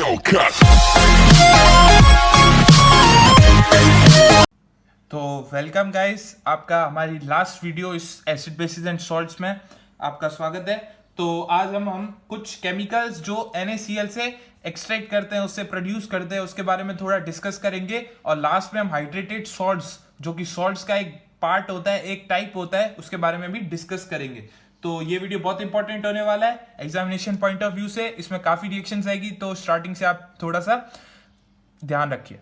Hellcat. तो welcome guys, आपका हमारी लास्ट वीडियो इस एसिड बेसिस एंड सॉल्ट्स में आपका स्वागत है। तो आज हम कुछ केमिकल्स जो NaCl से एक्सट्रैक्ट करते हैं, उससे प्रोड्यूस करते हैं, उसके बारे में थोड़ा डिस्कस करेंगे। और लास्ट में हम हाइड्रेटेड सॉल्ट्स, जो कि सॉल्ट्स का एक पार्ट होता है, एक टाइप होता है, उसके बारे में भी डिस्कस करेंगे। तो ये वीडियो बहुत इंपॉर्टेंट होने वाला है एग्जामिनेशन पॉइंट ऑफ व्यू से। इसमें काफी रिएक्शंस आएगी, तो स्टार्टिंग से आप थोड़ा सा ध्यान रखिए,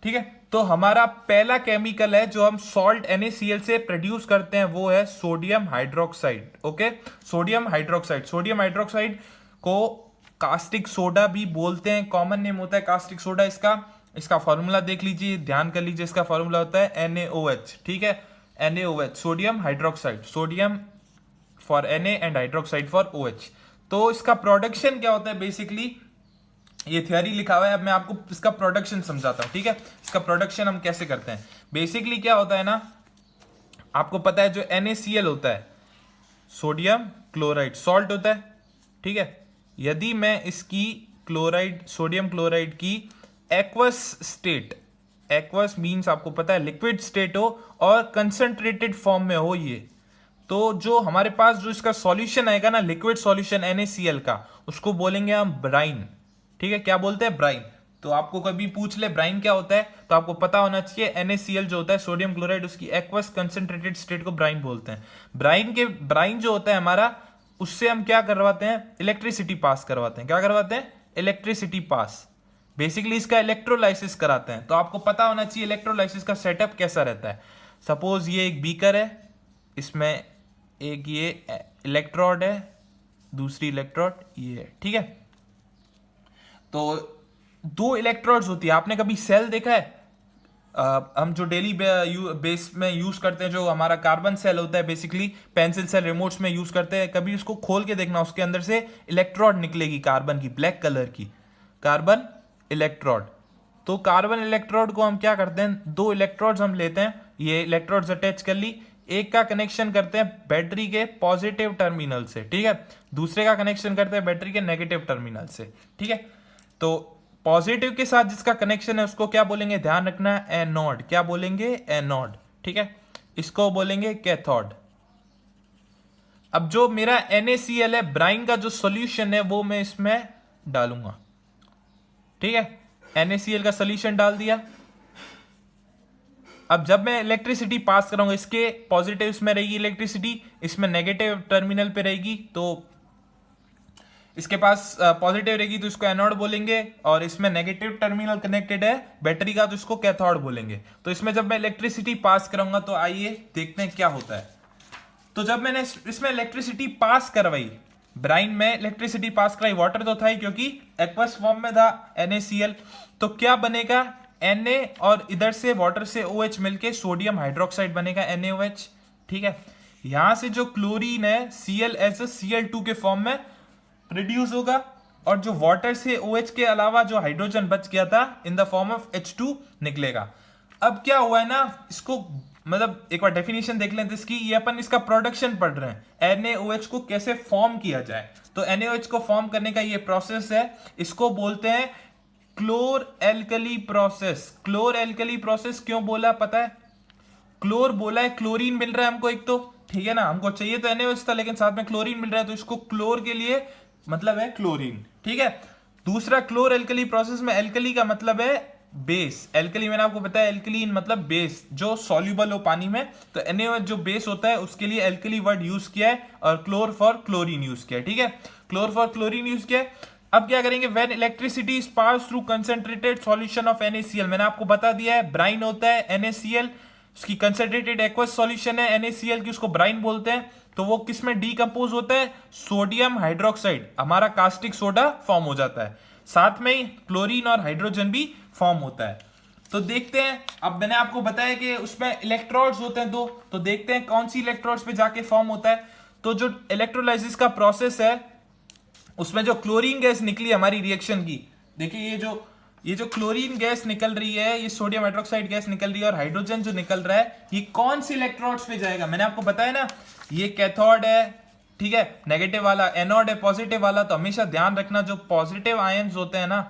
ठीक है। तो हमारा पहला केमिकल है जो हम सॉल्ट NaCl से प्रोड्यूस करते हैं, वो है sodium hydroxide. Okay, sodium hydroxide. Sodium hydroxide को कास्टिक सोडा भी बोलते हैं, कॉमन नेम होता है कास्टिक सोडा। इसका फॉर्मूला देख लीजिए, ध्यान कर लीजिए। इसका फॉर्मूला होता है NaOH, ठीक है, NaOH, sodium hydroxide. Sodium for Na and hydroxide for OH। तो इसका प्रोडक्शन क्या होता है, बेसिकली ये थियरी लिखा हुआ है, अब मैं आपको इसका प्रोडक्शन समझाता हूं, ठीक है। इसका प्रोडक्शन हम कैसे करते हैं। बेसिकली क्या होता है ना, आपको पता है जो NaCl होता है, सोडियम क्लोराइड सॉल्ट होता है, ठीक है। यदि मैं इसकी क्लोराइड, सोडियम क्लोराइड की एक्वस स्टेट, एक्वस मींस आपको पता है लिक्विड स्टेट हो और कंसंट्रेटेड फॉर्म में हो ये, तो जो हमारे पास जो इसका सॉल्यूशन आएगा ना, लिक्विड सॉल्यूशन NaCl का, उसको बोलेंगे हम ब्राइन, ठीक है। क्या बोलते हैं, ब्राइन। तो आपको कभी पूछ ले ब्राइन क्या होता है, तो आपको पता होना चाहिए NaCl जो होता है, सोडियम क्लोराइड, उसकी एक्वस कंसंट्रेटेड स्टेट को ब्राइन बोलते हैं। ब्राइन जो होता है हमारा, उससे हम क्या करवाते हैं, इलेक्ट्रिसिटी पास करवाते हैं। क्या करवाते हैं, इलेक्ट्रिसिटी पास। बेसिकली इसका इलेक्ट्रोलाइसिस कराते हैं। तो आपको पता होना चाहिए इलेक्ट्रोलाइसिस का सेटअप कैसा रहता है। सपोज ये एक बीकर है, इसमें एक ये इलेक्ट्रोड है, दूसरी इलेक्ट्रोड ये है, ठीक है। तो दो इलेक्ट्रोड्स होती है। आपने कभी सेल देखा है? हम जो डेली बेस में यूज करते हैं, जो हमारा कार्बन सेल होता है, बेसिकली पेंसिल सेल रिमोट्स में यूज करते हैं, कभी उसको खोल के देखना, उसके अंदर से इलेक्ट्रोड निकलेगी कार्बन की, ब्लैक कलर की कार्बन इलेक्ट्रोड। तो कार्बन इलेक्ट्रोड को हम क्या करते हैं, दो इलेक्ट्रोड्स हम लेते हैं, ये इलेक्ट्रोड्स अटैच कर ली, एक का कनेक्शन करते हैं बैटरी के पॉजिटिव टर्मिनल से, ठीक है, दूसरे का कनेक्शन करते हैं बैटरी के नेगेटिव टर्मिनल से, ठीक है। तो पॉजिटिव के साथ जिसका कनेक्शन है उसको क्या बोलेंगे, ध्यान रखना, एनोड। क्या बोलेंगे, एनोड, ठीक है। इसको बोलेंगे कैथोड। अब जो मेरा NaCl है, ब्राइन का जो सॉल्यूशन है, वो मैं इसमें डालूंगा, ठीक है। NaCl का सॉल्यूशन डाल दिया। अब जब मैं इलेक्ट्रिसिटी पास कराऊंगा, इसके पॉजिटिव इसमें रहेगी इलेक्ट्रिसिटी, इसमें नेगेटिव टर्मिनल पे रहेगी, तो इसके पास पॉजिटिव रहेगी तो इसको एनोड बोलेंगे, और इसमें नेगेटिव टर्मिनल कनेक्टेड है बैटरी का, तो इसको कैथोड बोलेंगे। तो इसमें जब मैं इलेक्ट्रिसिटी पास कराऊंगा, तो आइए देखते हैं क्या होता है। तो जब मैंने इसमें इलेक्ट्रिसिटी पास करवाई, ब्राइन में इलेक्ट्रिसिटी पास कराई, वाटर तो था ही क्योंकि एक्वस फॉर्म में था NaCl, तो क्या बनेगा, Na और इधर से वाटर से OH मिलके सोडियम हाइड्रोक्साइड बनेगा, NaOH, ठीक है। यहां से जो क्लोरीन है Cl एज Cl2 के फॉर्म में प्रोड्यूस होगा, और जो वाटर से OH के अलावा जो हाइड्रोजन बच गया था in the form of H2 निकलेगा। अब क्या हुआ है ना, इसको मतलब एक बार डेफिनेशन देख लें इसकी, ये अपन इसका प्रोडक्शन पढ़ रहे हैं, NaOH को कैसे फॉर्म किया जाए। तो NaOH को फॉर्म करने का ये प्रोसेस है, इसको बोलते हैं क्लोर एल्कली प्रोसेस। क्लोर एल्कली प्रोसेस क्यों बोला पता है, क्लोर बोला है, क्लोरीन मिल रहा है हमको एक, तो ठीक है ना, हमको चाहिए तो NaOH था, लेकिन साथ में क्लोरीन मिल रहा है, तो इसको क्लोर के लिए मतलब है क्लोरीन, ठीक है। दूसरा, क्लोर एल्कली प्रोसेस में एल्कली का मतलब है बेस। एल्कली मैंने आपको बताया, एल्कलीन मतलब बेस, जो सॉल्युबल हो पानी में। तो NaOH जो बेस होता है, उसके लिए एल्कली वर्ड यूज किया है, और क्लोर फॉर क्लोरीन यूज किया है, ठीक है, क्लोर फॉर क्लोरीन यूज किया है। अब क्या करेंगे, when electricity is pass through concentrated solution of NaCl, मैंने आपको बता दिया है, ब्राइन होता है NaCl, उसकी कंसंट्रेटेड एक्वस सॉल्यूशन है NaCl की, उसको ब्राइन बोलते हैं। तो वो किस में डीकंपोज होता है, सोडियम हाइड्रोक्साइड, हमारा कास्टिक सोडा फॉर्म हो जाता है, साथ में ही क्लोरीन और हाइड्रोजन भी फॉर्म होता है। तो देखते हैं, अब मैंने आपको बताया कि उसमें इलेक्ट्रोड्स होते हैं दो, तो देखते हैं कौन सी इलेक्ट्रोड्स पे जाके फॉर्म होता है। तो जो इलेक्ट्रोलाइसिस का प्रोसेस है, उसमें जो क्लोरीन गैस निकली हमारी रिएक्शन की, देखिए ये जो क्लोरीन गैस निकल रही है, ये सोडियम हाइड्रोक्साइड गैस निकल रही है, और हाइड्रोजन जो निकल रहा है, ये कौन सी इलेक्ट्रोड्स पे जाएगा, मैंने आपको बताया ना, ये कैथोड है, ठीक है, नेगेटिव वाला एनोड है, पॉजिटिव वाला। तो हमेशा ध्यान रखना, जो पॉजिटिव आयंस होते हैं ना,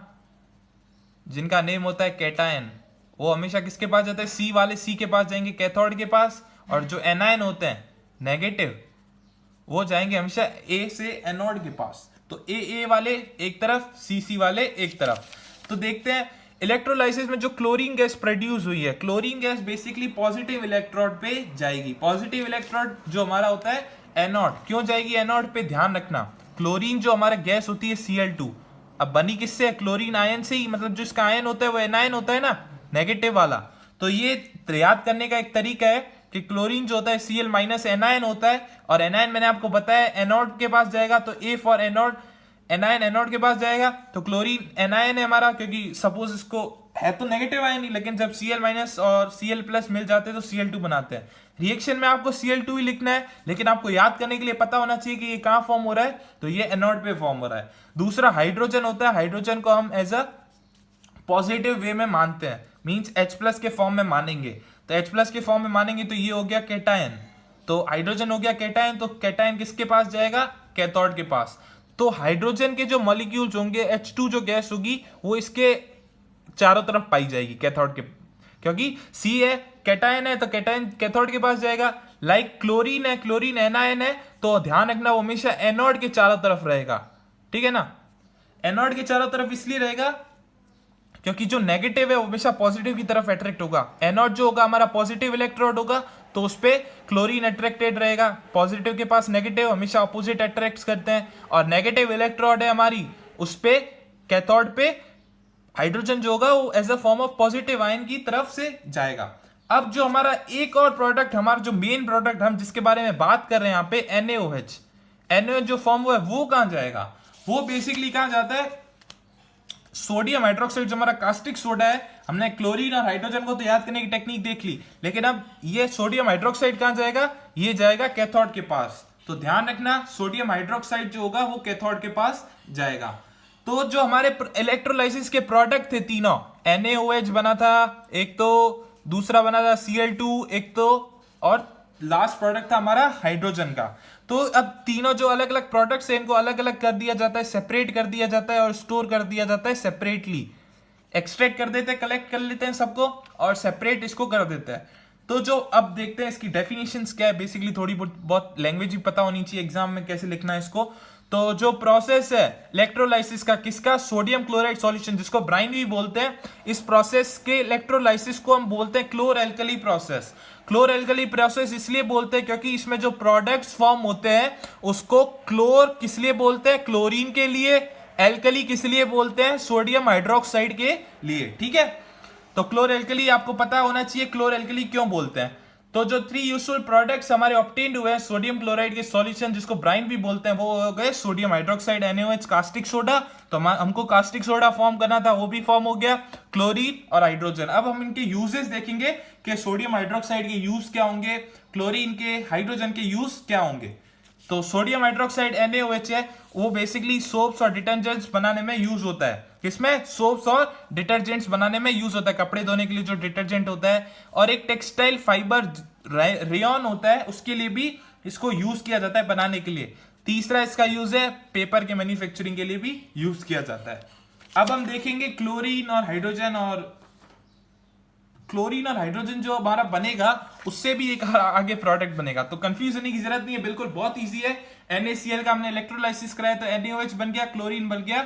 जिनका नेम होता है कैटायन, वो हमेशा किसके पास जाते हैं? सी वाले सी के पास जाएंगे, कैथोड के पास। और जो एनायन होते हैं नेगेटिव, वो जाएंगे हमेशा ए से एनोड के पास। तो ए वाले एक तरफ, सी वाले एक तरफ। तो देखते हैं इलेक्ट्रोलाइसिस में जो क्लोरीन गैस प्रोड्यूस हुई है, chlorine gas basically positive electrode पे जाएगी। पॉजिटिव इलेक्ट्रोड जो हमारा होता है एनोड, क्यों जाएगी एनोड पे? ध्यान रखना, क्लोरीन जो हमारा गैस होती है Cl2, अब बनी किससे है? क्लोरीन आयन से ही, मतलब जो इसका आयन होता है वो एनायन होता है ना, नेगेटिव वाला। तो ये याद करने का एक तरीका है कि क्लोरीन जो होता है Cl माइनस एनायन होता है, और एनायन मैंने आपको बताया एनोड के पास जाएगा, तो A for anode, anion anode के पास जाएगा। तो क्लोरीन एनायन है हमारा, क्योंकि सपोज इसको है तो नेगेटिव आयन ही, लेकिन जब Cl माइनस और Cl प्लस मिल जाते हैं तो Cl2 बनाते हैं। रिएक्शन में आपको Cl2 ही लिखना है, लेकिन आपको याद करने के लिए पता होना चाहिए कि ये कहां फॉर्म हो रहा है, तो ये एनोड पे फॉर्म हो रहा है। दूसरा हाइड्रोजन होता है, हाइड्रोजन को हम एज अ पॉजिटिव वे में मानते हैं, मींस H+ के फॉर्म में मानेंगे। तो H+ के फॉर्म में मानेंगे तो ये हो गया कैटायन, तो हाइड्रोजन हो गया कैटायन। तो कैटायन किसके पास जाएगा? कैथोड के पास। तो हाइड्रोजन के जो मॉलिक्यूल्स होंगे, H2 जो गैस होगी वो इसके चारों तरफ पाई जाएगी कैथोड के, क्योंकि C है, कैटायन है, तो कैटायन कैथोड के पास जाएगा। लाइक क्लोरीन है, क्लोरीन एनायन है, तो ध्यान रखना वो हमेशा एनोड के चारों तरफ रहेगा, ठीक है ना। एनोड के चारों तरफ इसलिए रहेगा क्योंकि जो नेगेटिव है वो हमेशा पॉजिटिव की तरफ अट्रैक्ट होगा। एनोड जो होगा हमारा पॉजिटिव इलेक्ट्रोड होगा, तो उस पे क्लोरीन अट्रैक्टेड रहेगा। पॉजिटिव के पास नेगेटिव, हमेशा अपोजिट अट्रैक्ट करते हैं। और नेगेटिव इलेक्ट्रोड है हमारी, उस पे कैथोड पे हाइड्रोजन जो होगा वो as a form of positive ion की तरफ से जाएगा। अब जो हमारा एक और प्रोडक्ट, हमारा जो मेन प्रोडक्ट हम जिसके बारे में बात कर रहे हैं यहाँ पे, NaOH, NaOH जो फॉर्म हुआ है वो कहां जाएगा? वो बेसिकली कहां जाता है? सोडियम हाइड्रोक्साइड जो हमारा कास्टिक सोडा है, हमने क्लोरीन और हाइड्रोजन को तो याद करने की टेक्निक देख ली, लेकिन अब ये सोडियम हाइड्रोक्साइड कहां जाएगा? ये जाएगा कैथोड के पास। तो ध्यान रखना, सोडियम हाइड्रोक्साइड जो होगा वो कैथोड के पास जाएगा। तो जो हमारे इलेक्ट्रोलाइसिस के प्रोडक्ट थे तीनों, NaOH बना था एक, तो दूसरा बना था Cl2 एक, तो और लास्ट प्रोडक्ट था हमारा हाइड्रोजन का। तो अब तीनों जो अलग अलग प्रोडक्ट्स हैं इनको अलग अलग कर दिया जाता है, सेपरेट कर दिया जाता है और स्टोर कर दिया जाता है सेपरेटली। एक्सट्रैक्ट कर देते हैं, कलेक्ट कर लेते हैं सबको और सेपरेट इसको कर देते हैं। तो जो अब देखते हैं इसकी डेफिनेशंस क्या है, बेसिकली थोड़ी बहुत लैंग्वेज भी पता होनी चाहिए एग्जाम में कैसे लिखना है इसको। तो जो प्रोसेस है इलेक्ट्रोलाइसिस का, किसका? सोडियम क्लोराइड सॉल्यूशन, जिसको ब्राइन भी बोलते हैं। इस प्रोसेस के इलेक्ट्रोलाइसिस को हम बोलते हैं क्लोर एल्कली प्रोसेस। क्लोर एल्कली प्रोसेस इसलिए बोलते हैं क्योंकि इसमें जो प्रोडक्ट्स फॉर्म होते हैं उसको क्लोर किस लिए बोलते हैं? क्लोरीन के लिए। एल्कली किस लिए बोलते हैं? सोडियम हाइड्रोक्साइड के लिए, ठीक है। तो क्लोर एल्कली आपको पता होना चाहिए क्लोर एल्कली क्यों बोलते हैं। तो जो 3 यूजफुल प्रोडक्ट्स हमारे ऑब्टेन्ड हुए हैं सोडियम क्लोराइड के सॉल्यूशन, जिसको ब्राइन भी बोलते हैं, वो हो गए sodium hydroxide, NaOH, caustic soda. तो हमको कास्टिक सोडा फॉर्म करना था, वो भी फॉर्म हो गया, क्लोरीन और हाइड्रोजन। अब हम इनके यूजेस देखेंगे कि सोडियम हाइड्रोक्साइड के यूज क्या होंगे, क्लोरीन के, हाइड्रोजन के यूज क्या होंगे। तो सोडियम हाइड्रोक्साइड NaOH है, वो बेसिकली सोप्स और डिटर्जेंट्स बनाने में यूज होता है। किसमें? सोप्स और डिटर्जेंट्स बनाने में यूज होता है, कपड़े धोने के लिए जो डिटर्जेंट होता है। और एक टेक्सटाइल फाइबर रेयन होता है, उसके लिए भी इसको यूज किया जाता है बनाने के लिए। तीसरा इसका यूज है पेपर के मैन्युफैक्चरिंग के लिए भी यूज किया जाता है। अब हम देखेंगे क्लोरीन और हाइड्रोजन, और क्लोरीन और हाइड्रोजन जो हमारा बनेगा उससे भी एक आगे प्रोडक्ट बनेगा। तो कंफ्यूज होने की जरूरत नहीं है, बिल्कुल बहुत इजी है। NaCl का हमने इलेक्ट्रोलाइसिस कराया तो NaOH बन गया, क्लोरीन बन गया,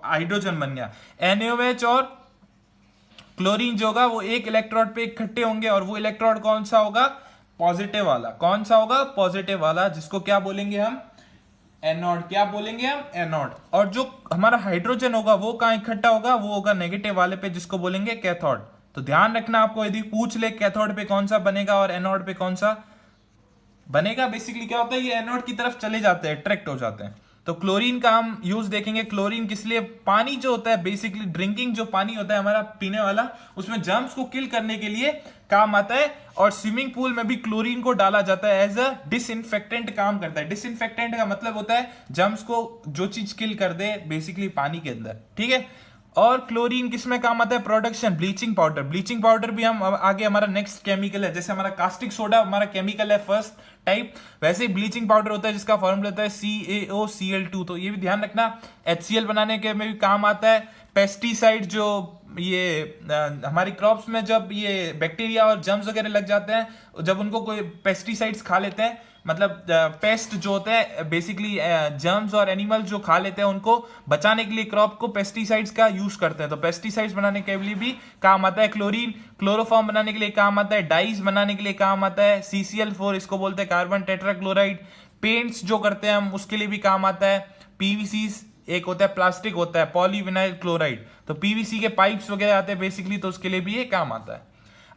हाइड्रोजन बन गया। NaOH और क्लोरीन जो होगा वो एक इलेक्ट्रोड पे इकट्ठे होंगे, और वो इलेक्ट्रोड कौन सा होगा? पॉजिटिव वाला। कौन सा होगा? पॉजिटिव वाला, जिसको क्या बोलेंगे हम? एनोड। क्या बोलेंगे हम? एनोड। और जो हमारा हाइड्रोजन होगा वो कहां इकट्ठा होगा? वो होगा नेगेटिव वाले पे, जिसको बोलेंगे कैथोड। तो ध्यान रखना, आपको यदि पूछ ले कैथोड पे कौन सा बनेगा और एनोड पे कौन सा बनेगा, बेसिकली क्या होता है, ये एनोड की तरफ चले जाते हैं, अट्रैक्ट हो जाते हैं। तो क्लोरीन का हम यूज देखेंगे। क्लोरीन किस लिए? पानी जो होता है, बेसिकली ड्रिंकिंग जो पानी होता है हमारा पीने वाला, उसमें जर्म्स को किल करने के लिए काम आता है। और स्विमिंग पूल में भी क्लोरीन को डाला जाता है, एज अ डिसइंफेक्टेंट काम करता है। डिसइंफेक्टेंट का मतलब होता है जर्म्स को जो चीज किल कर दे बेसिकली पानी के अंदर, ठीक है। और क्लोरीन किसमें काम आता है? Production, bleaching powder. Bleaching powder भी हम आगे हमारा नेक्स्ट केमिकल है, जैसे हमारा कास्टिक सोडा हमारा केमिकल है फर्स्ट टाइप, वैसे ही ब्लीचिंग पाउडर होता है जिसका फॉर्मूला होता है CaOCl2। तो ये भी ध्यान रखना, HCl बनाने के में भी काम आता है। पेस्टिसाइड जो ये हमारी क्रॉप्स में जब ये बैक्टीरिया और जर्म्स वगैरह लग जाते हैं, जब उनको कोई पेस्टिसाइड्स खा लेते हैं, मतलब पेस्ट जो होते हैं बेसिकली जर्म्स और एनिमल जो खा लेते हैं, उनको बचाने के लिए क्रॉप को पेस्टिसाइड्स का यूज करते हैं। तो पेस्टिसाइड्स बनाने के लिए भी काम आता है क्लोरीन, क्लोरोफॉर्म बनाने के लिए काम आता है, डाइज बनाने के लिए काम आता है, CCl4 इसको बोलते हैं, कार्बन टेट्राक्लोराइड, पेंट्स जो करते हैं हम उसके लिए भी काम आता है, पीवीसी एक होता है प्लास्टिक होता है पॉलीविनाइल क्लोराइड, तो पीवीसी के पाइप्स वगैरह आते हैं बेसिकली, तो उसके लिए भी ये काम आता है।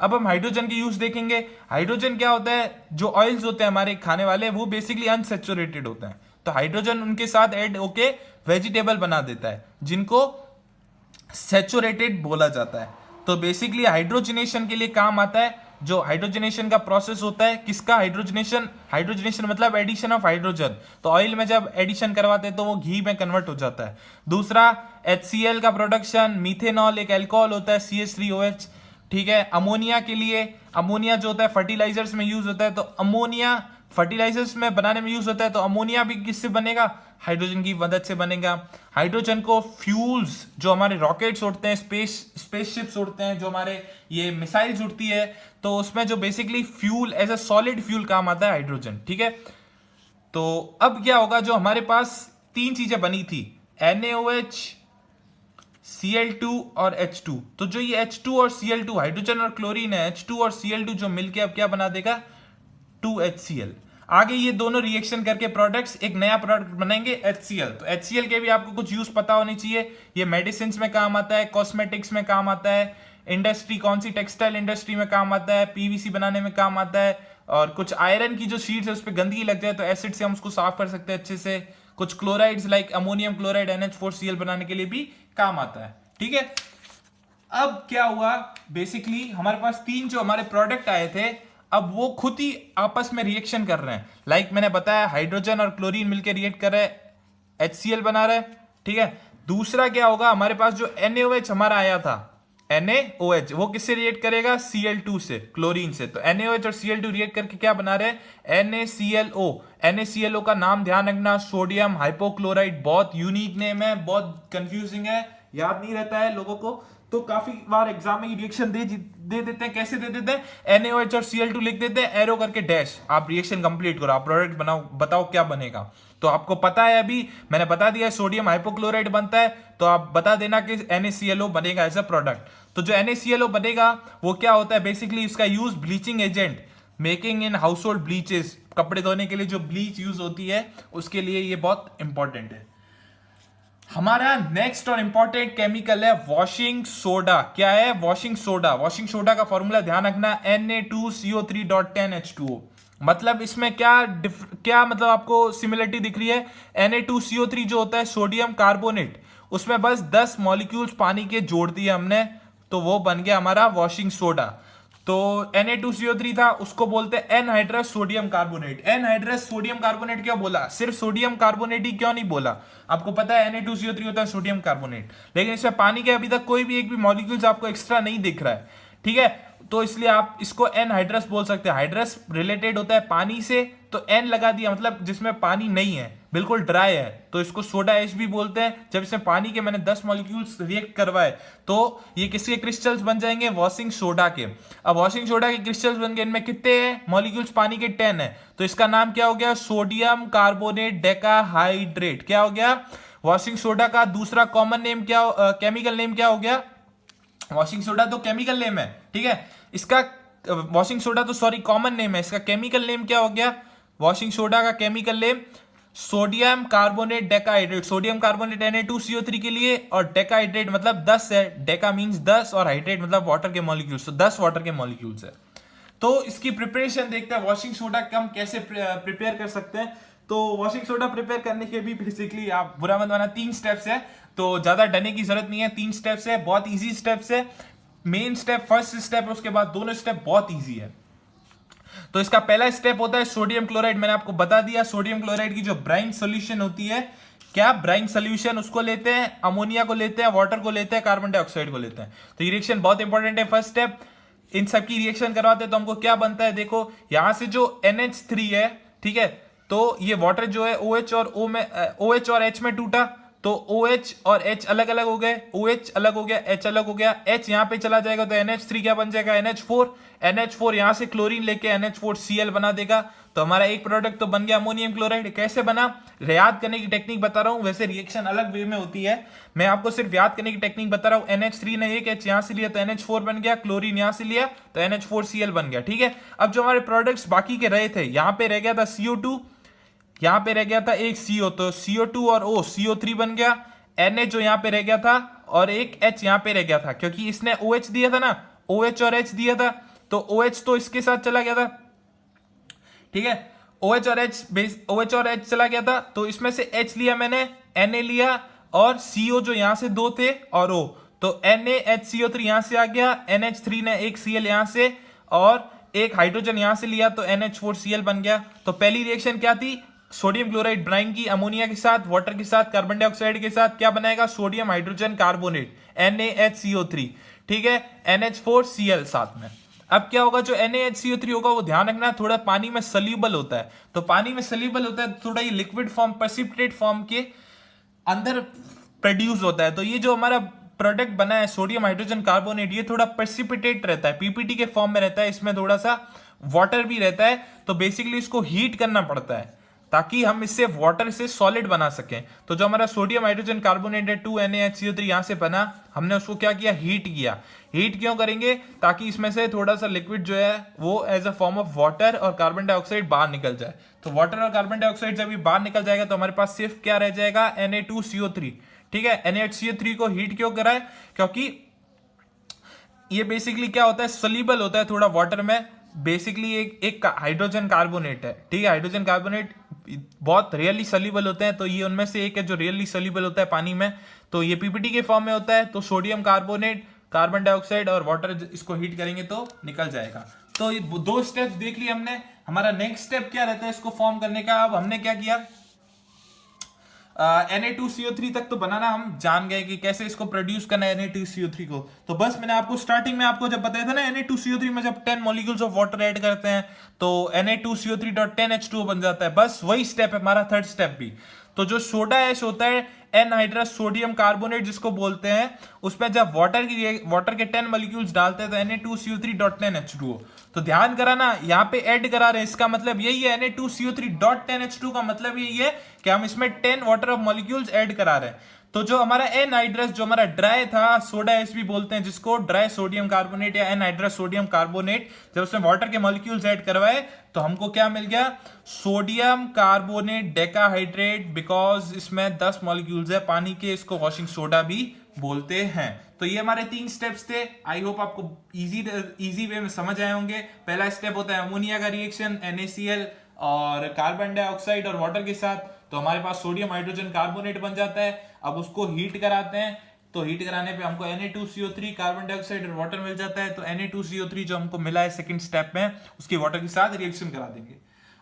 अब हम हाइड्रोजन के यूज देखेंगे। हाइड्रोजन क्या होता है, जो ऑयल्स होते हैं हमारे खाने वाले वो बेसिकली अनसेचुरेटेड होते हैं, तो हाइड्रोजन उनके साथ ऐड होके वेजिटेबल बना देता है जिनको सैचुरेटेड बोला जाता है। तो बेसिकली हाइड्रोजनेशन के लिए काम आता है। जो हाइड्रोजनेशन का प्रोसेस होता है, किसका हाइड्रोजनेशन, हाइड्रोजनेशन मतलब एडिशन ऑफ हाइड्रोजन, तो ऑयल में जब एडिशन करवाते हैं तो वो घी में कन्वर्ट हो जाता है। दूसरा HCl का प्रोडक्शन, मीथेनॉल एक अल्कोहल होता है CH3OH, ठीक है। अमोनिया के लिए, अमोनिया जो होता है फर्टिलाइजर्स में यूज होता है, तो अमोनिया फर्टिलाइजर्स में बनाने में यूज होता है, तो अमोनिया भी किससे बनेगा, हाइड्रोजन की मदद से बनेगा। हाइड्रोजन को फ्यूल्स, जो हमारे रॉकेट्स उड़ते हैं, स्पेसशिप्स उड़ते हैं, जो हमारे ये मिसाइल्स उड़ती है, तो उसमें जो basically fuel as a solid fuel काम आता है हाइड्रोजन, ठीक है। तो अब क्या होगा, जो हमारे पास तीन चीजें बनी थी NaOH, Cl2 और H2, तो जो ये H2 और Cl2 हाइड्रोजन और क्लोरीन है, H2 और Cl2 जो मिलके अब क्या बना देगा 2HCl। आगे ये दोनों रिएक्शन करके प्रोडक्ट्स एक नया प्रोडक्ट बनाएंगे HCl। तो HCl के भी आपको कुछ यूज पता होनी चाहिए। ये मेडिसिन में काम आता है, कॉस्मेटिक्स में काम आता है, इंडस्ट्री कौन सी, टेक्सटाइल इंडस्ट्री में काम आता है, PVC बनाने में काम आता है, और कुछ आयरन की जो शीट्स है उस पर गंदगी लग जाए तो एसिड से हम उसको साफ कर सकते हैं अच्छे से। कुछ chlorides like ammonium chloride NH4Cl बनाने के लिए भी काम आता है, ठीक है। अब क्या हुआ, बेसिकली हमारे पास तीन जो हमारे प्रोडक्ट आए थे, अब वो खुद ही आपस में रिएक्शन कर रहे हैं। लाइक मैंने बताया हाइड्रोजन और क्लोरीन मिलकर रिएक्ट कर रहे हैं, HCl बना रहे हैं, ठीक है। दूसरा क्या होगा, हमारे पास जो NaOH हमारा आया था, NaOH वो किससे रिएक्ट करेगा, Cl2 से, क्लोरीन से। तो NaOH और Cl2 रिएक्ट करके क्या बना रहे हैं, NaClO। NaClO का नाम ध्यान रखना, सोडियम हाइपोक्लोराइड, बहुत यूनिक नेम है, बहुत कंफ्यूजिंग है, याद नहीं रहता है लोगों को, तो काफी बार एग्जाम में रिएक्शन दे देते हैं। कैसे दे देते हैं, NaOH और Cl2 लिख देते हैं, एरो करके डैश, आप रिएक्शन कंप्लीट करो, आप प्रोडक्ट बनाओ, बताओ क्या बनेगा। तो आपको पता है, अभी मैंने बता दिया सोडियम हाइपोक्लोराइड बनता है, तो आप बता देना कि NaClO बनेगा एज अ प्रोडक्ट। तो जो NaClO बनेगा वो क्या होता है, बेसिकली इसका use bleaching agent, making in house hold bleaches, कपड़े धोने के लिए जो ब्लीच यूज होती है उसके लिए ये बहुत इंपॉर्टेंट है। हमारा नेक्स्ट और इंपॉर्टेंट केमिकल है वॉशिंग सोडा। क्या है वॉशिंग सोडा, वॉशिंग सोडा का फॉर्मूला ध्यान रखना, Na2CO3.10H2O। मतलब इसमें क्या मतलब आपको सिमिलरिटी दिख रही है, Na2CO3 जो होता है सोडियम कार्बोनेट, उसमें बस 10 मॉलिक्यूल्स पानी के जोड़ दिए हमने, तो वो बन गया हमारा वॉशिंग सोडा। तो Na2CO3 था, उसको बोलते हैं anhydrous sodium carbonate. Anhydrous sodium carbonate क्यों बोला, सिर्फ सोडियम कार्बोनेट ही क्यों नहीं बोला, आपको पता है Na2CO3 होता है सोडियम कार्बोनेट, लेकिन इसमें पानी के अभी तक कोई भी एक भी मॉलिक्यूल्स आपको एक्स्ट्रा नहीं दिख रहा है, ठीक है। तो इसलिए आप इसको एनहाइड्रस बोल सकते हैं। हाइड्रस रिलेटेड होता है पानी से, तो एन लगा दिया, मतलब जिसमें पानी नहीं है, बिल्कुल ड्राई है, तो इसको सोडा एच भी बोलते हैं। जब इसमें पानी के मैंने 10 मॉलिक्यूल्स रिएक्ट करवाए तो ये किसके क्रिस्टल्स बन जाएंगे, वॉशिंग सोडा के। अब वॉशिंग सोडा के क्रिस्टल्स बन गए, इनमें कितने हैं मॉलिक्यूल्स, पानी के 10 है, तो इसका नाम क्या हो गया, सोडियम कार्बोनेट डेकाहाइड्रेट। क्या हो गया, वॉशिंग सोडा का दूसरा कॉमन नेम क्या, केमिकल नेम क्या हो गया, वॉशिंग सोडा तो केमिकल नेम है, ठीक है। इसका वॉशिंग सोडा तो सॉरी कॉमन नेम है, इसका केमिकल नेम क्या हो गया, वॉशिंग सोडा का chemical name sodium carbonate decahydrate. Sodium carbonate Na2CO3 के लिए, और डेकाहाइड्रेट मतलब 10 है, डेका मींस 10 और हाइड्रेट मतलब वाटर के मॉलिक्यूल्स, तो 10 वाटर के मॉलिक्यूल्स है। तो इसकी प्रिपरेशन देखते हैं, वॉशिंग सोडा हम कैसे प्रिपेयर कर सकते हैं। तो वॉशिंग सोडा प्रिपेयर करने के भी बेसिकली आप बुरा मत माना 3 स्टेप्स है, तो ज्यादा डरने की जरूरत नहीं है, 3 स्टेप्स है, बहुत इजी स्टेप्स है। मेन स्टेप फर्स्ट स्टेप है, उसके बाद दोनों स्टेप बहुत इजी है। तो इसका पहला स्टेप होता है सोडियम क्लोराइड। मैंने आपको बता दिया सोडियम क्लोराइड की जो ब्राइन सोल्यूशन होती है, क्या ब्राइन सोल्यूशन, उसको लेते हैं, अमोनिया को लेते हैं, वाटर को लेते हैं, कार्बन डाइऑक्साइड को लेते हैं। तो ये रिएक्शन बहुत इंपॉर्टेंट है, फर्स्ट स्टेप। इन सब की रिएक्शन करवाते हैं तो हमको क्या बनता है, देखो यहां से जो NH3 है, ठीक है, तो ये वाटर जो है OH और O में OH और H में टूटा, तो OH और H अलग अलग हो गए, OH अलग हो गया, H अलग हो गया, H यहाँ पे चला जाएगा तो NH3 क्या बन जाएगा, NH4 यहाँ से क्लोरीन लेके NH4Cl बना देगा। तो हमारा एक प्रोडक्ट तो बन गया अमोनियम क्लोराइड। कैसे बना, याद करने की टेक्निक बता रहा हूँ, वैसे रिएक्शन अलग वे में होती है, मैं आपको सिर्फ याद करने की टेक्निक बता रहा हूँ। NH3 ने एक H यहाँ से लिया तो NH4 बन गया, क्लोरीन यहाँ से लिया तो NH4Cl बन गया, ठीक है। अब जो हमारे प्रोडक्ट्स बाकी के रहे थे, यहाँ पे रह गया था CO2, यहाँ पे रह गया था एक CO, तो CO2 और O CO3 बन गया, Na जो यहाँ पे रह गया था और एक H यहाँ पे रह गया था, क्योंकि इसने OH दिया था ना, OH और H दिया था, तो OH तो इसके साथ चला गया था, ठीक है। OH और H चला गया था, तो इसमें से H लिया मैंने, Na लिया और CO जो यहां से दो थे और O, तो NaHCO3 यहां से आ गया, NH3 ने एक Cl यहां से और एक हाइड्रोजन यहां से लिया तो NH4Cl बन गया। तो पहली रिएक्शन क्या थी, सोडियम क्लोराइड ब्राइन की अमोनिया के साथ, वाटर के साथ, कार्बन डाइऑक्साइड के साथ, क्या बनाएगा, सोडियम हाइड्रोजन कार्बोनेट NaHCO3, ठीक है, NH4Cl साथ में। अब क्या होगा, जो NaHCO3 होगा वो ध्यान रखना थोड़ा पानी में सल्यूबल होता है, तो पानी में सल्यूबल होता है थोड़ा, ये लिक्विड फॉर्म प्रेसिपिटेट फॉर्म के अंदर प्रोड्यूस होता है। तो ये जो हमारा प्रोडक्ट बना है सोडियम हाइड्रोजन कार्बोनेट, ये थोड़ा प्रेसिपिटेट रहता है, पीपीटी के फॉर्म में रहता है, इसमें थोड़ा सा वाटर भी रहता है, तो बेसिकली इसको हीट करना पड़ता है ताकि हम इससे वाटर से सॉलिड बना सकें। तो जो हमारा सोडियम हाइड्रोजन कार्बोनेट है 2NaHCO3 यहां से बना, हमने उसको क्या किया, हीट किया। हीट क्यों करेंगे, ताकि इसमें से थोड़ा सा लिक्विड जो है वो as a form of water और कार्बन डाइऑक्साइड बाहर निकल जाए। तो वाटर और कार्बन डाइऑक्साइड जब ये बाहर निकल जाएगा तो हमारे पास सिर्फ क्या रह जाएगा, Na2CO3, ठीक है। NaHCO3 को हीट क्यों करा है, क्योंकि ये बेसिकली क्या होता है, सॉल्युबल होता है थोड़ा वाटर में, बेसिकली एक हाइड्रोजन कार्बोनेट है, ठीक है। हाइड्रोजन कार्बोनेट बहुत रियली सॉल्युबल होते हैं, तो ये उनमें से एक है जो रियली सॉल्युबल होता है पानी में, तो ये पीपीटी के फॉर्म में होता है। तो सोडियम कार्बोनेट, कार्बन डाइऑक्साइड और वाटर इसको हीट करेंगे तो निकल जाएगा। तो ये दो स्टेप्स देख लिए हमने। हमारा नेक्स्ट स्टेप क्या रहता है इसको फॉर्म करने का। अब हमने क्या किया, Na2CO3 तक तो बनाना हम जान गए कि कैसे इसको प्रोड्यूस करना है Na2CO3 को। तो बस मैंने आपको स्टार्टिंग में आपको जब बताया था ना, Na2CO3 में जब 10 मॉलिक्यूल्स ऑफ वाटर ऐड करते हैं तो Na2CO3.10H2O बन जाता है। बस वही स्टेप है हमारा थर्ड स्टेप भी। तो जो सोडा ऐश होता है, एनहाइड्रस सोडियम कार्बोनेट जिसको बोलते हैं, उस पर जब वाटर के 10 मॉलिक्यूल्स डालते हैं तो Na2CO3.10H2O। तो ध्यान करा ना, यहाँ पे ऐड करा रहे हैं, इसका मतलब यही है, Na2CO3.10H2 का मतलब यही है कि हम इसमें 10 वाटर ऑफ मॉलिक्यूल्स ऐड करा रहे हैं। तो जो हमारा एनहाइड्रस, जो हमारा ड्राई था, सोडा एश भी बोलते हैं जिसको, ड्राई सोडियम कार्बोनेट या एनहाइड्रस सोडियम कार्बोनेट, जब उसमें वाटर के मॉलिक्यूल्स ऐड करवाए तो हमको क्या मिल गया, सोडियम कार्बोनेट डेकाहाइड्रेट, बिकॉज इसमें 10 मॉलिक्यूल्स है पानी के, इसको वॉशिंग सोडा भी बोलते हैं। तो ये हमारे 3 स्टेप्स थे। आई होप आपको इजी वे में समझ आए होंगे। पहला स्टेप होता है अमोनिया का रिएक्शन NaCl और कार्बन डाइऑक्साइड और वाटर के साथ, तो हमारे पास सोडियम हाइड्रोजन कार्बोनेट बन जाता है। अब उसको हीट कराते हैं, तो हीट कराने पे हमको Na2CO3 कार्बन डाइऑक्साइड और वाटर मिल जाता है। तो Na2CO3 जो हमको मिला है सेकंड स्टेप में, उसकी वाटर के साथ रिएक्शन करा देंगे।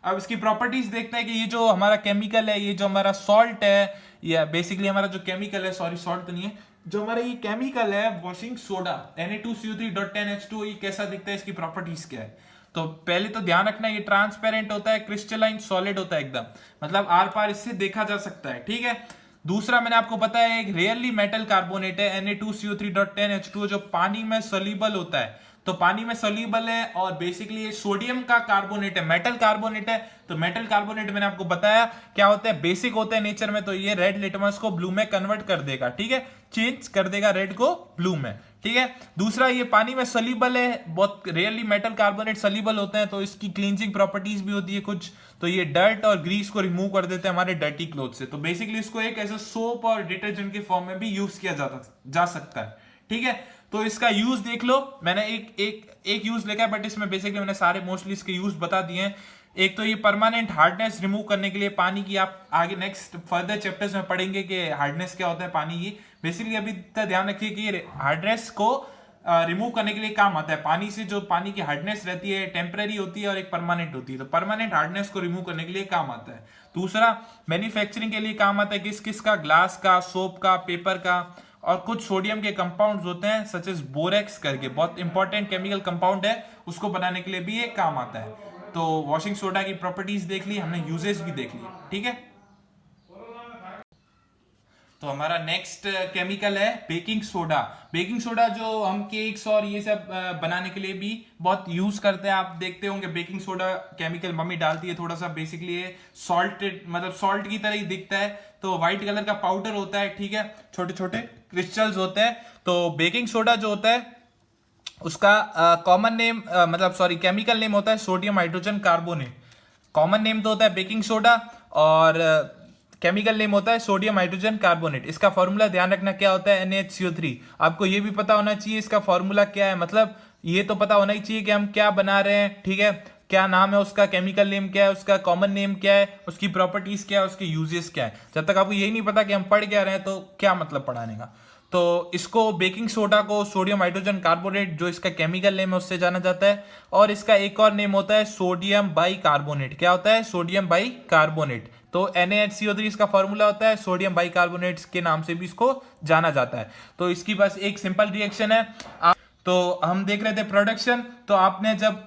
अब इसकी प्रॉपर्टीज देखते हैं कि ये जो हमारा केमिकल है, ये जो हमारा सॉल्ट है, या बेसिकली हमारा जो केमिकल है, सॉरी सॉल्ट तो नहीं है, जो हमारा ये केमिकल है वॉशिंग सोडा Na2CO3.10H2O, ये कैसा दिखता है, इसकी प्रॉपर्टीज क्या है। तो पहले तो ध्यान रखना, ये ट्रांसपेरेंट होता है, क्रिस्टलाइन सॉलिड होता है एकदम, मतलब आर पार इससे देखा जा सकता है, ठीक है। दूसरा मैंने आपको बताया एक रियली मेटल कार्बोनेट है Na2CO3.10H2O, जो पानी में सोल्यूबल होता है। तो पानी में सोल्यूबल है और बेसिकली ये सोडियम का कार्बोनेट है, मेटल कार्बोनेट है। तो मेटल कार्बोनेट मैंने आपको बताया क्या होता है, बेसिक होता है नेचर में, तो ये रेड लिटमस को ब्लू में कन्वर्ट कर देगा, ठीक है, चेंज कर देगा रेड को ब्लू में, ठीक है। दूसरा ये पानी में सोल्यूबल है, बहुत रियरली मेटल कार्बोनेट सोल्यूबल होते हैं, तो इसकी क्लींजिंग प्रॉपर्टीज भी होती है कुछ, तो ये डर्ट और ग्रीस को रिमूव कर देते हैं हमारे डर्टी क्लोथ से। तो बेसिकली इसको एक ऐसे सोप और डिटर्जेंट के फॉर्म में भी यूज किया जा सकता है, ठीक है। तो इसका यूज देख लो, मैंने एक यूज लिखा है, बट इसमें बेसिकली मैंने सारे मोस्टली इसके यूज बता दिए हैं। एक तो ये परमानेंट हार्डनेस रिमूव करने के लिए पानी की, आप आगे नेक्स्ट फर्दर चैप्टर्स में पढ़ेंगे कि हार्डनेस क्या होता है पानी की। बेसिकली अभी तक ध्यान रखिए कि ये हार्डनेस को रिमूव करने के लिए काम आता है। पानी से जो पानी की हार्डनेस रहती है टेम्पररी होती है और एक परमानेंट होती है, तो परमानेंट हार्डनेस को रिमूव करने के लिए काम आता है। दूसरा मैन्युफैक्चरिंग के लिए काम आता है, किस किस का, ग्लास का, सोप का, पेपर का, और कुछ सोडियम के कंपाउंड्स होते हैं सच एज बोरेक्स करके, बहुत इंपॉर्टेंट केमिकल कंपाउंड है, उसको बनाने के लिए भी ये काम आता है। तो वॉशिंग सोडा की प्रॉपर्टीज देख ली हमने, यूजेस भी देख लिए, ठीक है। तो हमारा नेक्स्ट केमिकल है बेकिंग सोडा। बेकिंग सोडा जो हम केक्स और ये सब बनाने के लिए भी बहुत यूज करते हैं। आप देखते होंगे बेकिंग सोडा केमिकल मम्मी डालती है, थोड़ा सा बेसिकली ये सॉल्टेड मतलब सॉल्ट की तरह ही दिखता है। तो व्हाइट कलर का पाउडर होता है, ठीक है, छोटे छोटे क्रिस्टल्स होते हैं। तो बेकिंग सोडा जो होता है उसका कॉमन नेम मतलब सॉरी केमिकल नेम होता है sodium hydrogen carbonate. Common name तो होता है बेकिंग सोडा और केमिकल नेम होता है सोडियम हाइड्रोजन कार्बोनेट। इसका फॉर्मूला ध्यान रखना क्या होता है, NaHCO3। आपको ये भी पता होना चाहिए इसका फॉर्मूला क्या है, मतलब ये तो पता होना ही चाहिए कि हम क्या बना रहे हैं, ठीक है, क्या नाम है उसका, केमिकल नेम क्या है उसका, कॉमन नेम क्या है, उसकी प्रॉपर्टीज क्या है, उसके यूजेस क्या है। जब तक आपको यही नहीं पता कि हम पढ़ क्या रहे हैं तो क्या मतलब पढ़ाने का। तो इसको बेकिंग सोडा को सोडियम हाइड्रोजन कार्बोनेट जो इसका केमिकल नेम है उससे जाना जाता है। और इसका एक और नेम होता है सोडियम बाई कार्बोनेट। क्या होता है, सोडियम बाई कार्बोनेट। तो NaHCO3 इसका फॉर्मूला होता है, सोडियम बाई कार्बोनेट के नाम से भी इसको जाना जाता है। तो इसकी बस एक सिंपल रिएक्शन है। तो हम देख रहे थे प्रोडक्शन। तो आपने जब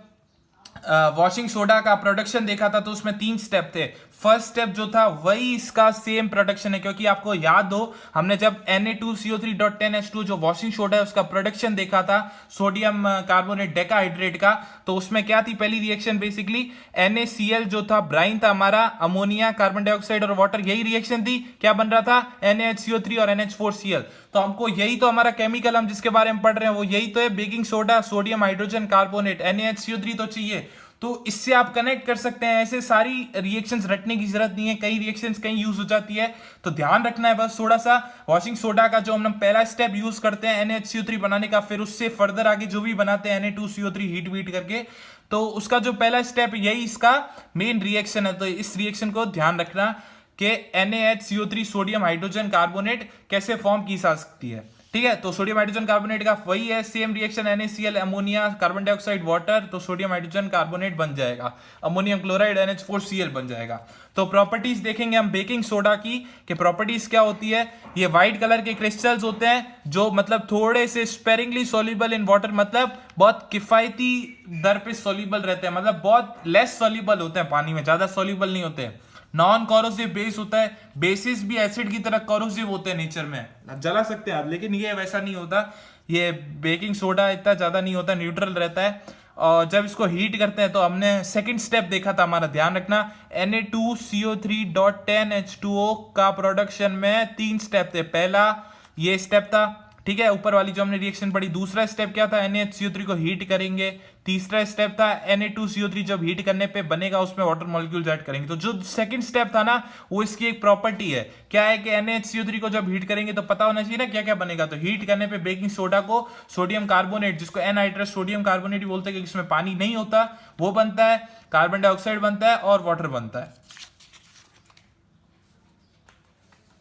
वॉशिंग सोडा का प्रोडक्शन देखा था तो उसमें 3 स्टेप थे। फर्स्ट स्टेप जो था वही इसका सेम प्रोडक्शन है, क्योंकि आपको याद हो हमने जब Na2CO3.10H2 जो वॉशिंग सोडा है उसका प्रोडक्शन देखा था सोडियम कार्बोनेट डेकाहाइड्रेट का, तो उसमें क्या थी पहली रिएक्शन, बेसिकली NaCl जो था ब्राइन था हमारा, अमोनिया, कार्बन डाइऑक्साइड और वाटर, यही रिएक्शन थी। क्या बन रहा था, NaHCO3 और NH4Cl। तो हमको यही तो हमारा केमिकल हम जिसके बारे में पढ़ रहे हैं वो यही तो है, baking soda sodium hydrogen carbonate, NaHCO3 तो चाहिए। तो इससे आप कनेक्ट कर सकते हैं। ऐसे सारी रिएक्शंस रटने की जरूरत नहीं है, कई रिएक्शंस कहीं यूज हो जाती है, तो ध्यान रखना है बस थोड़ा सा। वॉशिंग सोडा का जो हम पहला स्टेप यूज करते हैं NaHCO3 बनाने का, फिर उससे फर्दर आगे जो भी बनाते हैं Na2CO3 हीट वीट करके, तो उसका जो पहला स्टेप यही इसका मेन रिएक्शन है। तो इस रिएक्शन को ध्यान रखना कि NaHCO3 सोडियम हाइड्रोजन कार्बोनेट कैसे फॉर्म की जा सकती है, ठीक है। तो सोडियम हाइड्रोजन कार्बोनेट का वही है same reaction, NaCl ammonia, carbon dioxide, water, तो सोडियम हाइड्रोजन कार्बोनेट बन जाएगा, अमोनियम क्लोराइड NH4Cl बन जाएगा। तो प्रॉपर्टीज देखेंगे हम बेकिंग सोडा की कि प्रॉपर्टीज क्या होती है। ये व्हाइट कलर के क्रिस्टल्स होते हैं जो मतलब थोड़े से स्पेरिंगली सॉल्युबल इन वाटर, मतलब बहुत किफायती दर पे सॉल्युबल रहते हैं, मतलब बहुत लेस सॉल्युबल होते हैं पानी में, ज्यादा सॉल्युबल नहीं होते हैं। नॉन कोरोसिव बेस होता है, बेसिस भी एसिड की तरह कोरोसिव होते हैं नेचर में, जला सकते हैं आप, लेकिन ये वैसा नहीं होता। ये बेकिंग सोडा इतना ज्यादा नहीं होता, न्यूट्रल रहता है। और जब इसको हीट करते हैं तो हमने सेकंड स्टेप देखा था, हमारा ध्यान रखना Na2CO3.10H2O का प्रोडक्शन में 3 स्टेप थे। पहला ये स्टेप था, ठीक है, ऊपर वाली जो हमने रिएक्शन पढ़ी। दूसरा स्टेप क्या था, NaHCO3 को हीट करेंगे। तीसरा स्टेप था Na2CO3 जब हीट करने पे बनेगा उसमें वाटर मॉलिक्यूल्स ऐड करेंगे। तो जो सेकंड स्टेप था ना वो इसकी एक प्रॉपर्टी है, क्या है कि NaHCO3 को जब हीट करेंगे तो पता होना चाहिए ना क्या क्या बनेगा। तो हीट करने पे बेकिंग सोडा को सोडियम कार्बोनेट, जिसको एनहाइड्रस सोडियम कार्बोनेट भी बोलते हैं क्योंकि इसमें पानी नहीं होता, वो बनता है, कार्बन डाइऑक्साइड बनता है और वाटर बनता है।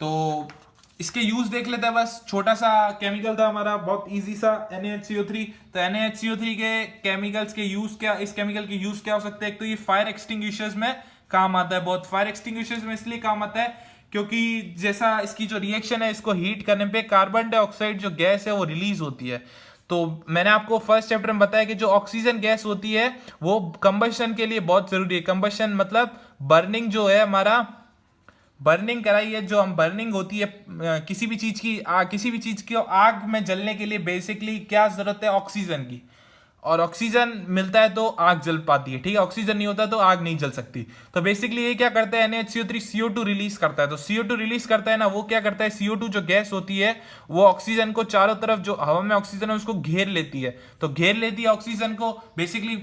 तो इसके यूज देख लेते हैं, बस छोटा सा केमिकल था हमारा, बहुत इजी सा, NaHCO3। तो NaHCO3 के केमिकल्स के यूज क्या, इस केमिकल के यूज क्या हो सकते हैं। एक तो ये फायर एक्सटिंग्विशर्स में काम आता है बहुत। फायर एक्सटिंग्विशर्स में इसलिए काम आता है क्योंकि जैसा इसकी जो रिएक्शन है, इसको हीट करने पे कार्बन डाइऑक्साइड जो गैस है वो रिलीज होती है। तो मैंने आपको फर्स्ट चैप्टर में बताया कि जो ऑक्सीजन गैस होती है वो कंबशन के लिए बहुत जरूरी है। कंबशन मतलब बर्निंग जो है हमारा, बर्निंग कराई है, जो हम बर्निंग होती है किसी भी चीज की, किसी भी चीज की आग में जलने के लिए बेसिकली क्या जरूरत है, ऑक्सीजन की। और ऑक्सीजन मिलता है तो आग जल पाती है, ठीक है, ऑक्सीजन नहीं होता तो आग नहीं जल सकती। तो बेसिकली ये क्या करता है, NaHCO3 CO2 रिलीज करता है। तो CO2 रिलीज करता है ना, वो क्या करता है, CO2 जो गैस होती है वो ऑक्सीजन को चारों तरफ, जो हवा में ऑक्सीजन है उसको घेर लेती है। तो घेर लेती है ऑक्सीजन को, बेसिकली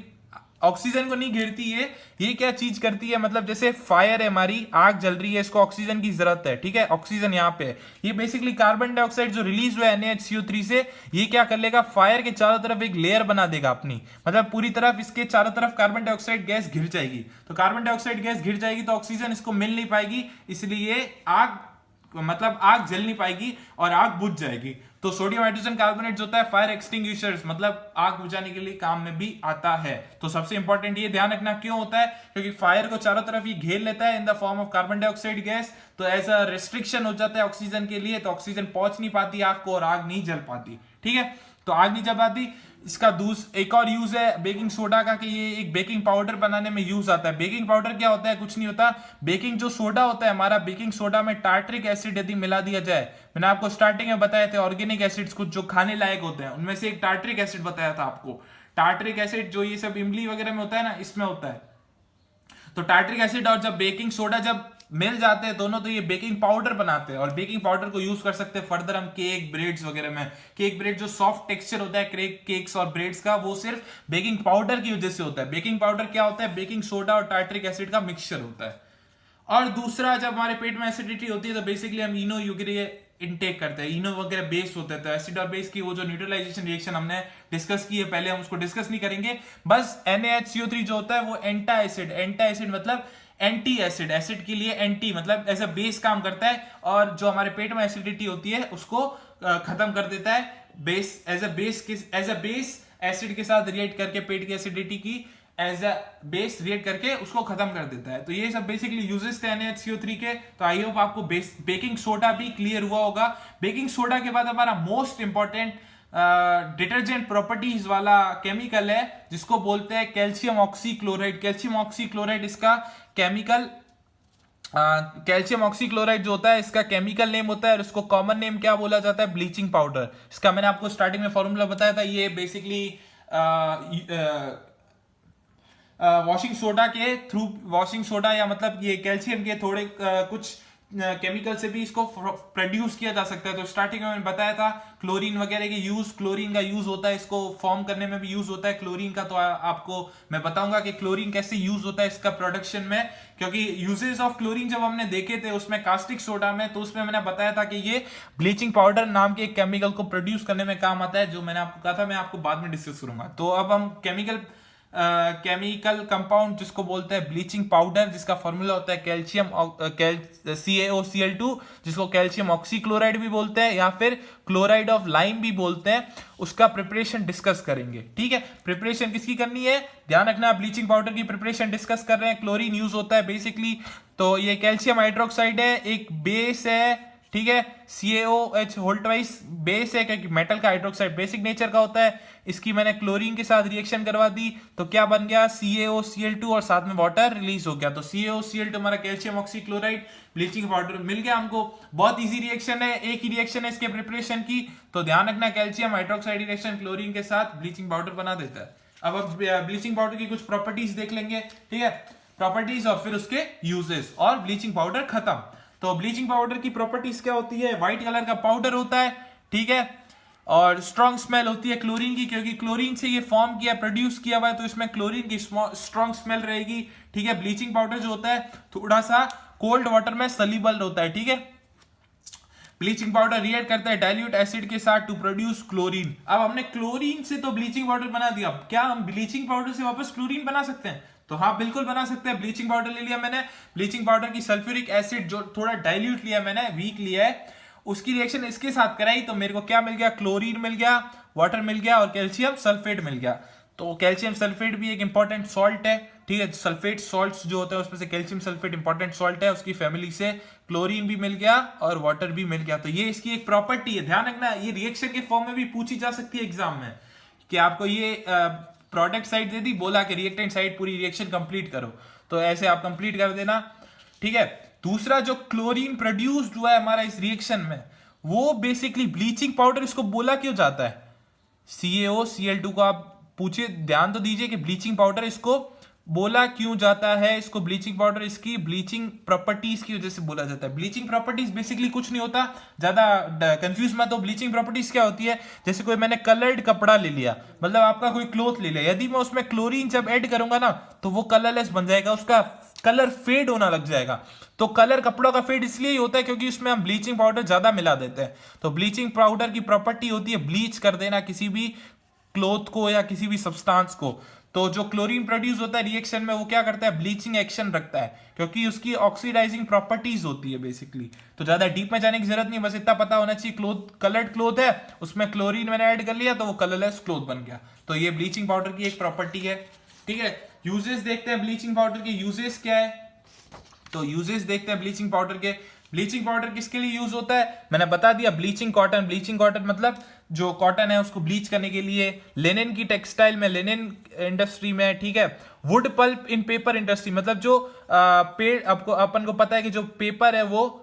ऑक्सीजन को नहीं घेरती है, ये क्या चीज करती है, मतलब जैसे फायर है हमारी, आग जल रही है, इसको ऑक्सीजन की जरूरत है, ठीक है, ऑक्सीजन यहाँ पे है। ये बेसिकली कार्बन डाइऑक्साइड जो रिलीज हुआ है NaHCO3 से, ये क्या कर लेगा, फायर के चारों तरफ एक लेयर बना देगा अपनी, मतलब पूरी तरफ इसके चारों तरफ कार्बन डाइऑक्साइड गैस घिर जाएगी। तो कार्बन डाइऑक्साइड गैस घिर जाएगी तो ऑक्सीजन इसको मिल नहीं पाएगी, इसलिए आग मतलब आग जल नहीं पाएगी और आग बुझ जाएगी। तो सोडियम हाइड्रोजन कार्बोनेट जो होता है फायर एक्सटिंग्विशर्स, मतलब आग बुझाने के लिए काम में भी आता है। तो सबसे इंपॉर्टेंट ये ध्यान रखना क्यों होता है, क्योंकि फायर को चारों तरफ ये घेर लेता है in the form of carbon dioxide gas. तो एज अ रेस्ट्रिक्शन हो जाता है ऑक्सीजन के लिए, तो ऑक्सीजन पहुंच नहीं पाती आग को और आग नहीं जल पाती, ठीक है। तो आग नहीं जब आती। इसका एक और यूज है बेकिंग सोडा का कि ये एक बेकिंग पाउडर बनाने में यूज आता है। बेकिंग पाउडर क्या होता है? कुछ नहीं होता। बेकिंग जो सोडा होता है हमारा, बेकिंग सोडा में टार्ट्रिक एसिड यदि मिला दिया जाए, मैंने आपको स्टार्टिंग में बताया थे ऑर्गेनिक एसिड्स कुछ जो खाने लायक होते हैं, उनमें से एक टार्ट्रिक एसिड बताया था आपको। टार्ट्रिक एसिड जो ये सब इमली वगैरह में होता है ना, इसमें होता है। तो टार्ट्रिक एसिड और जब बेकिंग सोडा जब मिल जाते हैं दोनों, तो ये बेकिंग पाउडर बनाते हैं। और बेकिंग पाउडर को यूज कर सकते हैं फर्दर हम केक ब्रेड्स वगैरह में। केक ब्रेड जो सॉफ्ट टेक्सचर होता है केक्स और ब्रेड्स का, वो सिर्फ बेकिंग पाउडर की वजह से होता है। बेकिंग पाउडर क्या होता है? बेकिंग सोडा और टार्ट्रिक एसिड का मिक्सचर होता है। और दूसरा, जब हमारे पेट में एसिडिटी होती है तो बेसिकली हम इनो यूग्रे इनटेक करते हैं। इनो वगैरह बेस होते हैं, तो एसिड और बेस की वो जो न्यूट्रलाइजेशन रिएक्शन हमने डिस्कस की है पहले, हम उसको डिस्कस नहीं करेंगे। बस NaHCO3 जो होता है वो एंटा एसिड मतलब एंटी एसिड, एसिड के लिए एंटी मतलब एज अ बेस काम करता है, और जो हमारे पेट में एसिडिटी होती है उसको खत्म कर देता है। Base as a base acid के साथ रिएक्ट करके पेट की एसिडिटी की एज अ बेस रिएक्ट करके उसको खत्म कर देता है। तो ये सब बेसिकली यूजेस थे NaHCO3 के। तो आई होप आपको बेकिंग सोडा भी क्लियर हुआ होगा। बेकिंग सोडा के बाद हमारा मोस्ट इंपॉर्टेंट डिटर्जेंट प्रॉपर्टीज वाला केमिकल है जिसको बोलते हैं कैल्शियम ऑक्सीक्लोराइड। कैल्शियम ऑक्सीक्लोराइड इसका केमिकल कैल्शियम ऑक्सीक्लोराइड जो होता है इसका केमिकल नेम होता है, और इसको कॉमन नेम क्या बोला जाता है? Bleaching powder. इसका मैंने आपको स्टार्टिंग में फॉर्मूला बताया था। ये बेसिकली वॉशिंग सोडा के थ्रू, वॉशिंग सोडा या मतलब ये कैल्शियम के थोड़े कुछ केमिकल से भी इसको प्रोड्यूस किया जा सकता है। तो स्टार्टिंग में मैंने बताया था क्लोरीन वगैरह के यूज, क्लोरीन का यूज होता है, इसको फॉर्म करने में भी यूज होता है क्लोरीन का। तो आपको मैं बताऊंगा कि क्लोरीन कैसे यूज होता है इसका प्रोडक्शन में, क्योंकि यूजेस ऑफ क्लोरीन जब हमने देखे थे उसमें कास्टिक सोडा में, तो उसमें मैंने बताया था कि ये ब्लीचिंग पाउडर नाम के एक केमिकल को प्रोड्यूस करने में काम आता है, जो मैंने आपको कहा था मैं आपको बाद में डिस्कस करूंगा। तो अब हम केमिकल कंपाउंड जिसको बोलते हैं ब्लीचिंग पाउडर, जिसका फॉर्मूला होता है कैल्शियम CaCl2, जिसको कैल्शियम ऑक्सीक्लोराइड भी बोलते हैं या फिर क्लोराइड ऑफ लाइम भी बोलते हैं, उसका प्रिपरेशन डिस्कस करेंगे। ठीक है, प्रिपरेशन किसकी करनी है? ध्यान रखना, ब्लीचिंग पाउडर की प्रिपरेशन डिस्कस कर रहे हैं। क्लोरीन यूज होता है बेसिकली। तो ये कैल्शियम हाइड्रोक्साइड है, एक बेस है, ठीक है, CaOH होल ट्वाइस बेस है, क्योंकि मेटल का हाइड्रोक्साइड बेसिक नेचर का होता है। इसकी मैंने क्लोरीन के साथ रिएक्शन करवा दी, तो क्या बन गया? CaOCl2 और साथ में वाटर रिलीज हो गया। तो CaOCl2 हमारा कैल्शियम ऑक्सीक्लोराइड ब्लीचिंग पाउडर मिल गया हमको। बहुत इजी रिएक्शन है, एक ही रिएक्शन है इसके प्रिपरेशन की। तो ध्यान रखना, कैल्शियम हाइड्रोक्साइड रिएक्शन क्लोरीन के साथ ब्लीचिंग पाउडर बना देता है। अब ब्लीचिंग पाउडर की कुछ प्रॉपर्टीज देख लेंगे। ठीक है, प्रॉपर्टीज और फिर उसके यूजेस, और ब्लीचिंग पाउडर खत्म। तो ब्लीचिंग पाउडर की प्रॉपर्टीज क्या होती है? व्हाइट कलर का पाउडर होता है, ठीक है, और स्ट्रॉन्ग स्मेल होती है क्लोरीन की, क्योंकि क्लोरीन से ये फॉर्म किया, प्रोड्यूस किया हुआ है, तो इसमें क्लोरीन की स्ट्रॉन्ग स्मेल रहेगी। ठीक है, ब्लीचिंग पाउडर जो होता है थोड़ा सा कोल्ड वाटर में सॉल्युबल होता है। ठीक है, ब्लीचिंग पाउडर रिएक्ट करता है डाइल्यूट एसिड के साथ टू प्रोड्यूस क्लोरीन। अब हमने क्लोरीन से तो ब्लीचिंग पाउडर बना दिया, क्या हम ब्लीचिंग पाउडर से वापस क्लोरीन बना सकते हैं? तो हाँ, बिल्कुल बना सकते हैं। ब्लीचिंग पाउडर ले लिया मैंने, ब्लीचिंग पाउडर की सल्फ्यूरिक एसिड जो थोड़ा डाइल्यूट लिया मैंने, वीक लिया है, उसकी रिएक्शन इसके साथ कराई, तो मेरे को क्या मिल गया? क्लोरीन मिल गया, वाटर मिल गया और कैल्शियम सल्फेट मिल गया। तो कैल्शियम सल्फेट भी एक इंपॉर्टेंट सॉल्ट है। ठीक है, सल्फेट सॉल्ट्स जो होते हैं उसमें से कैल्शियम सल्फेट इंपॉर्टेंट सॉल्ट है, उसकी फैमिली से क्लोरीन भी मिल गया और वाटर भी मिल गया। तो ये इसकी एक प्रॉपर्टी है। ध्यान रखना, ये रिएक्शन के फॉर्म में भी पूछी जा सकती है एग्जाम में, कि आपको ये प्रोडक्ट साइड दे दी, बोला कि रिएक्टेंट साइड पूरी रिएक्शन कंप्लीट करो, तो ऐसे आप कंप्लीट कर देना। ठीक है, दूसरा जो क्लोरीन प्रोड्यूस्ड हुआ है हमारा इस रिएक्शन में, वो बेसिकली ब्लीचिंग पाउडर, इसको बोला क्यों जाता है? CaOCl2 को आप पूछिए, ध्यान तो दीजिए कि ब्लीचिंग पाउडर इसको बोला क्यों जाता है? इसको ब्लीचिंग पाउडर इसकी ब्लीचिंग प्रॉपर्टीज की वजह से बोला जाता है। ब्लीचिंग प्रॉपर्टीज बेसिकली कुछ नहीं होता, ज्यादा कंफ्यूज मत हो। ब्लीचिंग प्रॉपर्टीज क्या होती है? जैसे कोई मैंने कलर्ड कपड़ा ले लिया, मतलब आपका कोई क्लोथ ले लिया, यदि मैं उसमें क्लोरीन जब ऐड करूंगा ना, तो वो कलरलेस बन जाएगा, उसका कलर फेड होना लग जाएगा। तो कलर कपड़ों का फेड इसलिए ही होता है क्योंकि उसमें हम ब्लीचिंग पाउडर ज्यादा मिला देते हैं। तो ब्लीचिंग पाउडर की प्रॉपर्टी होती है ब्लीच कर देना किसी भी क्लोथ को या किसी भी सब्सटेंस को। तो जो क्लोरीन प्रोड्यूस होता है रिएक्शन में, वो क्या करता है? ब्लीचिंग एक्शन रखता है, क्योंकि उसकी ऑक्सीडाइजिंग प्रॉपर्टीज होती है बेसिकली। तो ज्यादा डीप में जाने की जरूरत नहीं, बस इतना पता होना चाहिए क्लोथ कलर्ड क्लोथ है, उसमें क्लोरीन मैंने ऐड कर लिया तो वो कलरलेस क्लोथ बन गया। तो ये ब्लीचिंग पाउडर की एक प्रॉपर्टी है। ठीक है, यूजेस देखते हैं ब्लीचिंग पाउडर के। यूजेस क्या है? तो यूजेस देखते हैं ब्लीचिंग पाउडर के। ब्लीचिंग पाउडर किसके लिए यूज होता है? मैंने बता दिया, ब्लीचिंग कॉटन। ब्लीचिंग कॉटन मतलब जो कॉटन है उसको ब्लीच करने के लिए, लिनेन की टेक्सटाइल में, लिनेन इंडस्ट्री में, ठीक है, वुड पल्प इन पेपर इंडस्ट्री, मतलब जो पेड़, आपको अपन को पता है कि जो पेपर है वो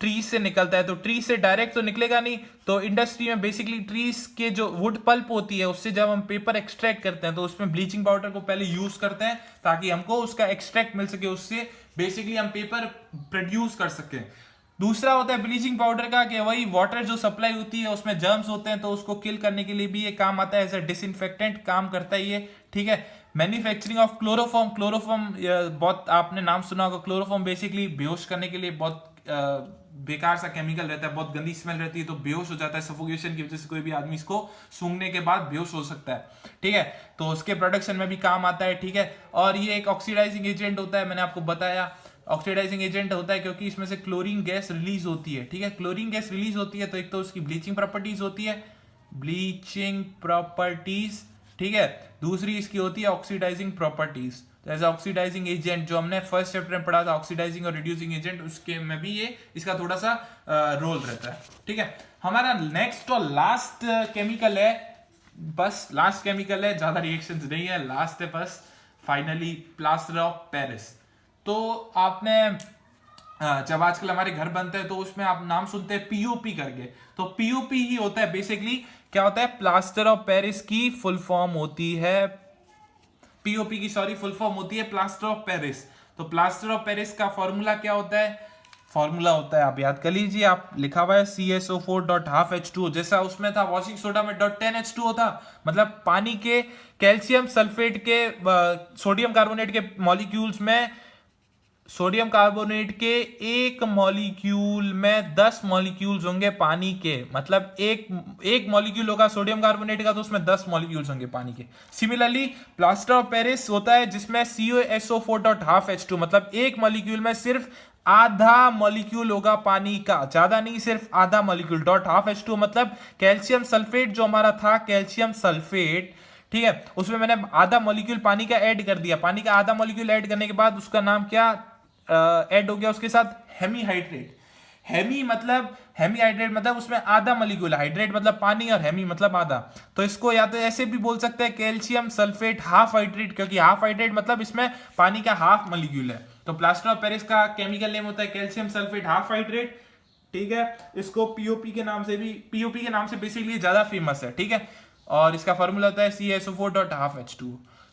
ट्रीज से निकलता है, तो ट्रीज से डायरेक्ट तो निकलेगा नहीं, तो इंडस्ट्री में बेसिकली ट्रीज के जो वुड पल्प होती है उससे जब हम पेपर एक्सट्रैक्ट करते हैं तो उसमें ब्लीचिंग पाउडर को पहले यूज करते हैं ताकि हमको उसका एक्सट्रैक्ट मिल सके, उससे बेसिकली हम पेपर प्रोड्यूस कर सकें। दूसरा होता है ब्लीचिंग पाउडर का कि वही वाटर जो सप्लाई होती है उसमें जर्म्स होते हैं तो उसको किल करने के लिए भी ये काम आता है, एज अ डिसइंफेक्टेंट काम करता है ये, ठीक है। मैन्युफैक्चरिंग ऑफ क्लोरोफॉर्म, क्लोरोफॉर्म बहुत आपने नाम सुना होगा। क्लोरोफॉर्म बेसिकली बेहोश करने के लिए बहुत बेकार सा केमिकल रहता है, बहुत गंदी स्मेल रहती है, तो बेहोश हो जाता है सफोकेशन की वजह से, कोई भी आदमी इसको सूंघने के बाद बेहोश हो सकता है, ठीक है, तो उसके प्रोडक्शन में भी काम आता है, ठीक है। और ये एक ऑक्सीडाइजिंग एजेंट होता है, मैंने आपको बताया ऑक्सीडाइजिंग एजेंट होता है क्योंकि इसमें से क्लोरीन गैस रिलीज होती है, ठीक है। क्लोरीन गैस रिलीज होती है तो एक तो उसकी ब्लीचिंग प्रॉपर्टीज होती है, ब्लीचिंग प्रॉपर्टीज, ठीक है। दूसरी इसकी होती है oxidising properties, as oxidising agent जो हमने फर्स्ट चैप्टर में पढ़ा था, ऑक्सीडाइजिंग और रिड्यूसिंग एजेंट, उसके में भी ये इसका थोड़ा सा रोल रहता है, ठीक है। हमारा नेक्स्ट और लास्ट केमिकल है, बस लास्ट केमिकल है, ज्यादा रिएक्शंस नहीं है, लास्ट है बस, फाइनली प्लास्टर ऑफ पेरिस। तो आपने जब आजकल हमारे घर बनते हैं तो उसमें आप नाम सुनते हैं पीओपी करके, तो पीओपी ही होता है बेसिकली, क्या होता है, प्लास्टर ऑफ पेरिस की फुल फॉर्म होती है, पीओपी की सॉरी फुल फॉर्म होती है प्लास्टर ऑफ पेरिस। तो प्लास्टर ऑफ पेरिस का फॉर्मूला क्या होता है, फॉर्मूला होता है, आप याद कर लीजिए, आप लिखा हुआ है CSO4.12H2O, जैसा उसमें था वॉशिंग सोडा में .10H2O था, मतलब पानी के कैल्शियम सल्फेट के सोडियम कार्बोनेट के मॉलिक्यूल्स में, सोडियम कार्बोनेट के एक मॉलिक्यूल में 10 मॉलिक्यूल्स होंगे पानी के, मतलब एक मॉलिक्यूल होगा सोडियम कार्बोनेट का तो उसमें 10 मॉलिक्यूल्स होंगे पानी के। सिमिलरली प्लास्टर ऑफ पेरिस होता है जिसमें CaSO4.12H2, मतलब एक मॉलिक्यूल में सिर्फ आधा मॉलिक्यूल होगा पानी का, ज्यादा नहीं, सिर्फ आधा मॉलिक्यूल, .12H2 मतलब कैल्शियम सल्फेट जो हमारा था, कैल्शियम सल्फेट, ठीक है, उसमें मैंने आधा मॉलिक्यूल पानी का ऐड कर दिया, पानी का आधा मॉलिक्यूल ऐड करने के बाद उसका नाम क्या ऐड हो गया उसके साथ, हेमीहाइड्रेट। हेमीहाइड्रेट मतलब उसमें आधा मॉलिक्यूल, हाइड्रेट मतलब पानी और हेमी मतलब आधा, तो इसको या तो ऐसे भी बोल सकते हैं कैल्शियम सल्फेट हाफ हाइड्रेट, क्योंकि हाफ हाइड्रेट मतलब इसमें पानी का हाफ मॉलिक्यूल है। तो प्लास्टर ऑफ पेरिस का केमिकल नेम होता है कैल्शियम सल्फेट हाफ हाइड्रेट, ठीक है। इसको पीओपी के नाम से बेसिकली ज्यादा फेमस है, ठीक है। और इसका फॉर्मूला होता है CaSO4.12H2।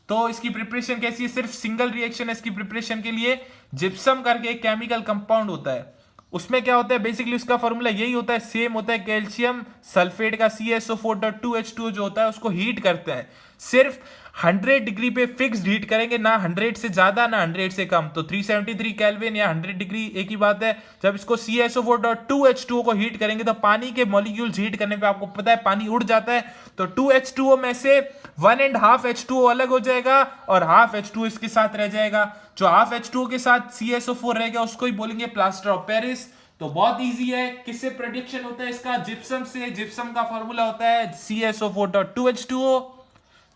तो इसकी प्रिपरेशन कैसी है, सिर्फ सिंगल रिएक्शन है इसकी प्रिपरेशन के लिए, जिप्सम करके एक केमिकल कंपाउंड होता है, उसमें क्या होता है बेसिकली उसका फॉर्मूला यही होता है, सेम होता है, कैल्शियम सल्फेट का CaSO4.2H2 जो होता है उसको हीट करते हैं, सिर्फ 100 डिग्री पे फिक्स्ड हीट करेंगे, ना 100 से ज्यादा ना 100 से कम, तो 373 केल्विन या 100 डिग्री एक ही बात है। जब इसको CaSO4.2H2O को हीट करेंगे तो पानी के मॉलिक्यूल्स हीट करने पे आपको पता है पानी उड़ जाता है, तो 2H2O में से 1.5 H2O अलग हो जाएगा और हाफ H2O इसके साथ रह जाएगा, जो हाफ H2O के साथ CaSO4 रहेगा उसको ही बोलेंगे प्लास्टर ऑफ पेरिस। तो बहुत इजी है, किससे प्रेडिक्शन होता है इसका, जिप्सम से, जिप्सम का फॉर्मूला होता है CaSO4.2H2O,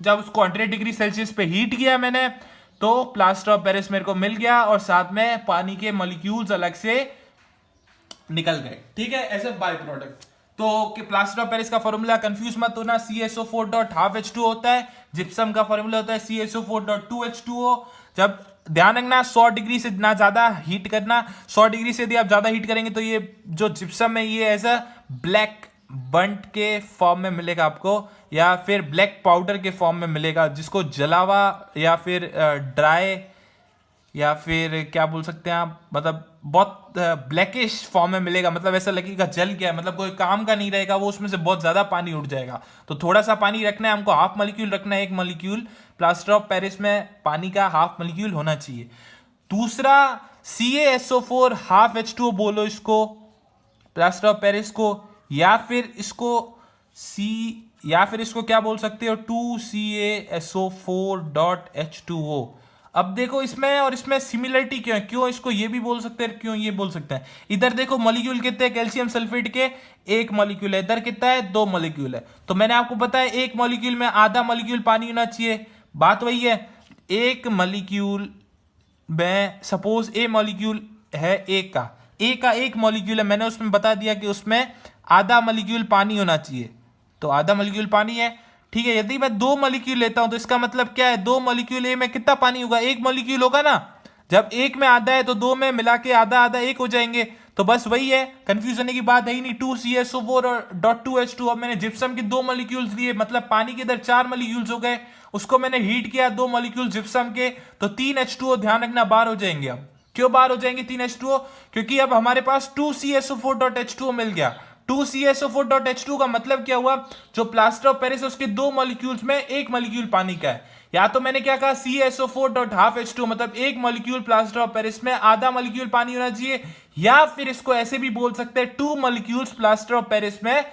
जब उसको 100 डिग्री सेल्सियस पे हीट किया मैंने तो प्लास्टर ऑफ पेरिस मेरे को मिल गया और साथ में पानी के मॉलिक्यूल्स अलग से निकल गए, ठीक है, एज अ बाय प्रोडक्ट। तो प्लास्टर ऑफ पेरिस का फॉर्मूला कंफ्यूज मत होना, CaSO4.12H2 होता है, जिप्सम का फॉर्मूला होता है CaSO4.2H2O। जब ध्यान रखना 100 डिग्री से ना ज्यादा हीट करना, 100 डिग्री से यदि आप ज्यादा हीट करेंगे तो ये जो जिप्सम है ये एज अ ब्लैक बंट के फॉर्म में मिलेगा आपको, या फिर ब्लैक पाउडर के फॉर्म में मिलेगा, जिसको जलावा या फिर ड्राई या फिर क्या बोल सकते हैं आप, मतलब बहुत ब्लैकिश फॉर्म में मिलेगा, मतलब ऐसा लगेगा जल गया, मतलब कोई काम का नहीं रहेगा वो, उसमें से बहुत ज्यादा पानी उड़ जाएगा। तो थोड़ा सा पानी रखना है हमको, हाफ मॉलिक्यूल रखना है, एक मॉलिक्यूल प्लास्टर ऑफ पेरिस में पानी का हाफ मॉलिक्यूल होना चाहिए। दूसरा CaSO4 हाफ H2O बोलो इसको प्लास्टर ऑफ पेरिस को, या फिर इसको क्या बोल सकते हो 2CaSO4.H2O। अब देखो इसमें और इसमें सिमिलरिटी क्यों है, क्यों इसको ये भी बोल सकते हैं, क्यों ये बोल सकते हैं। इधर देखो मॉलिक्यूल कितने हैं कैल्शियम सल्फेट के, एक मॉलिक्यूल है, इधर कितना है 2 मॉलिक्यूल है, तो मैंने आपको बताया एक मॉलिक्यूल में आधा मॉलिक्यूल पानी होना चाहिए, बात वही है। एक मॉलिक्यूल में सपोज ए मॉलिक्यूल है, एक मॉलिक्यूल है, मैंने उसमें बता दिया कि उसमें आधा मॉलिक्यूल पानी होना चाहिए, तो आधा मॉलिक्यूल पानी है। ठीक है, यदि मैं 2 मॉलिक्यूल लेता हूं तो इसका मतलब क्या है, 2 मॉलिक्यूल ए में कितना पानी होगा, 1 मॉलिक्यूल होगा ना। जब 1 में आधा है तो 2 में मिला के आधा आधा 1 हो जाएंगे। तो बस वही है, कंफ्यूज होने की बात है ही नहीं। 2CSO4 और .2H2। अब मैंने जिप्सम के 2 मॉलिक्यूल्स लिए, मतलब पानी के इधर 4 मॉलिक्यूल्स हो गए, उसको मैंने हीट किया 2 मॉलिक्यूल जिप्सम के, तो 3H2O ध्यान रखना बाहर हो जाएंगे। अब क्यों बाहर हो जाएंगे 3H2O, क्योंकि अब हमारे पास 2CSO4.H2O मिल गया। 2CSO4.H2 का मतलब क्या हुआ, जो प्लास्टर ऑफ पेरिस है उसके 2 मॉलिक्यूल्स में 1 मॉलिक्यूल पानी का है। या तो मैंने क्या कहा, CSO4.12H2, मतलब 1 मॉलिक्यूल प्लास्टर ऑफ पेरिस में आधा मॉलिक्यूल पानी होना चाहिए। या फिर इसको ऐसे भी बोल सकते हैं, 2 मॉलिक्यूल्स प्लास्टर ऑफ पेरिस में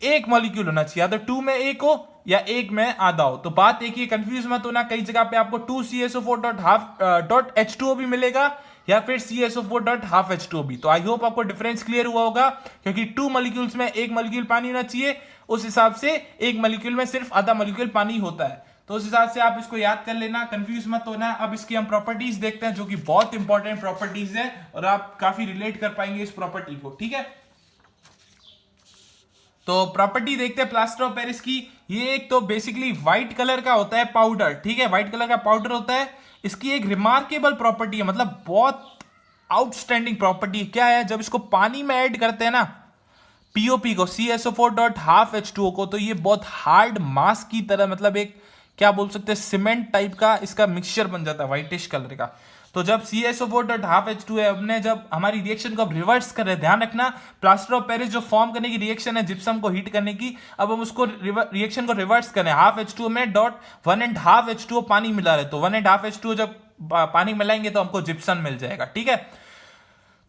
1 मॉलिक्यूल होना चाहिए, या तो 2 में 1 हो या 1 में आधा हो। तो बात एक ही, कंफ्यूज मत होना, कई जगह पे आपको 2CSO4.H2O भी मिलेगा या फिर CSO4.12H2O भी। तो आई होप आपको डिफरेंस क्लियर हुआ होगा, क्योंकि 2 मॉलिक्यूल्स में 1 मॉलिक्यूल पानी होना चाहिए, उस हिसाब से 1 मॉलिक्यूल में सिर्फ आधा मॉलिक्यूल पानी होता है। तो उस हिसाब से आप इसको याद कर लेना, कंफ्यूज मत होना। अब इसकी हम प्रॉपर्टीज देखते हैं, जो कि बहुत इंपॉर्टेंट प्रॉपर्टीज है और आप काफी रिलेट कर पाएंगे इस प्रॉपर्टी को। ठीक है, तो प्रॉपर्टी देखते हैं प्लास्टर ऑफ पेरिस की। ये एक तो बेसिकली व्हाइट कलर का होता है पाउडर। ठीक है, व्हाइट कलर का पाउडर होता है। इसकी एक रिमार्केबल प्रॉपर्टी है, मतलब बहुत आउटस्टैंडिंग प्रॉपर्टी क्या है, जब इसको पानी में ऐड करते हैं ना, पीओपी को, CSO4.12H2O को, तो ये बहुत हार्ड मास की तरह, मतलब एक क्या बोल सकते हैं, सीमेंट टाइप का इसका मिक्सचर बन जाता है व्हाइटिश कलर का। तो जब CSO4.12H2 है, हमने जब हमारी रिएक्शन को अब रिवर्स कर रहे हैं, ध्यान रखना, प्लास्टर ऑफ पेरिस जो फॉर्म करने की रिएक्शन है जिप्सम को हीट करने की, अब हम उसको रिएक्शन को रिवर्स करें, हाफ H2O में डॉट 1.5 H2O पानी मिला रहे, तो 1.5 H2O जब पानी मिलाएंगे तो हमको जिप्सम मिल जाएगा। ठीक है,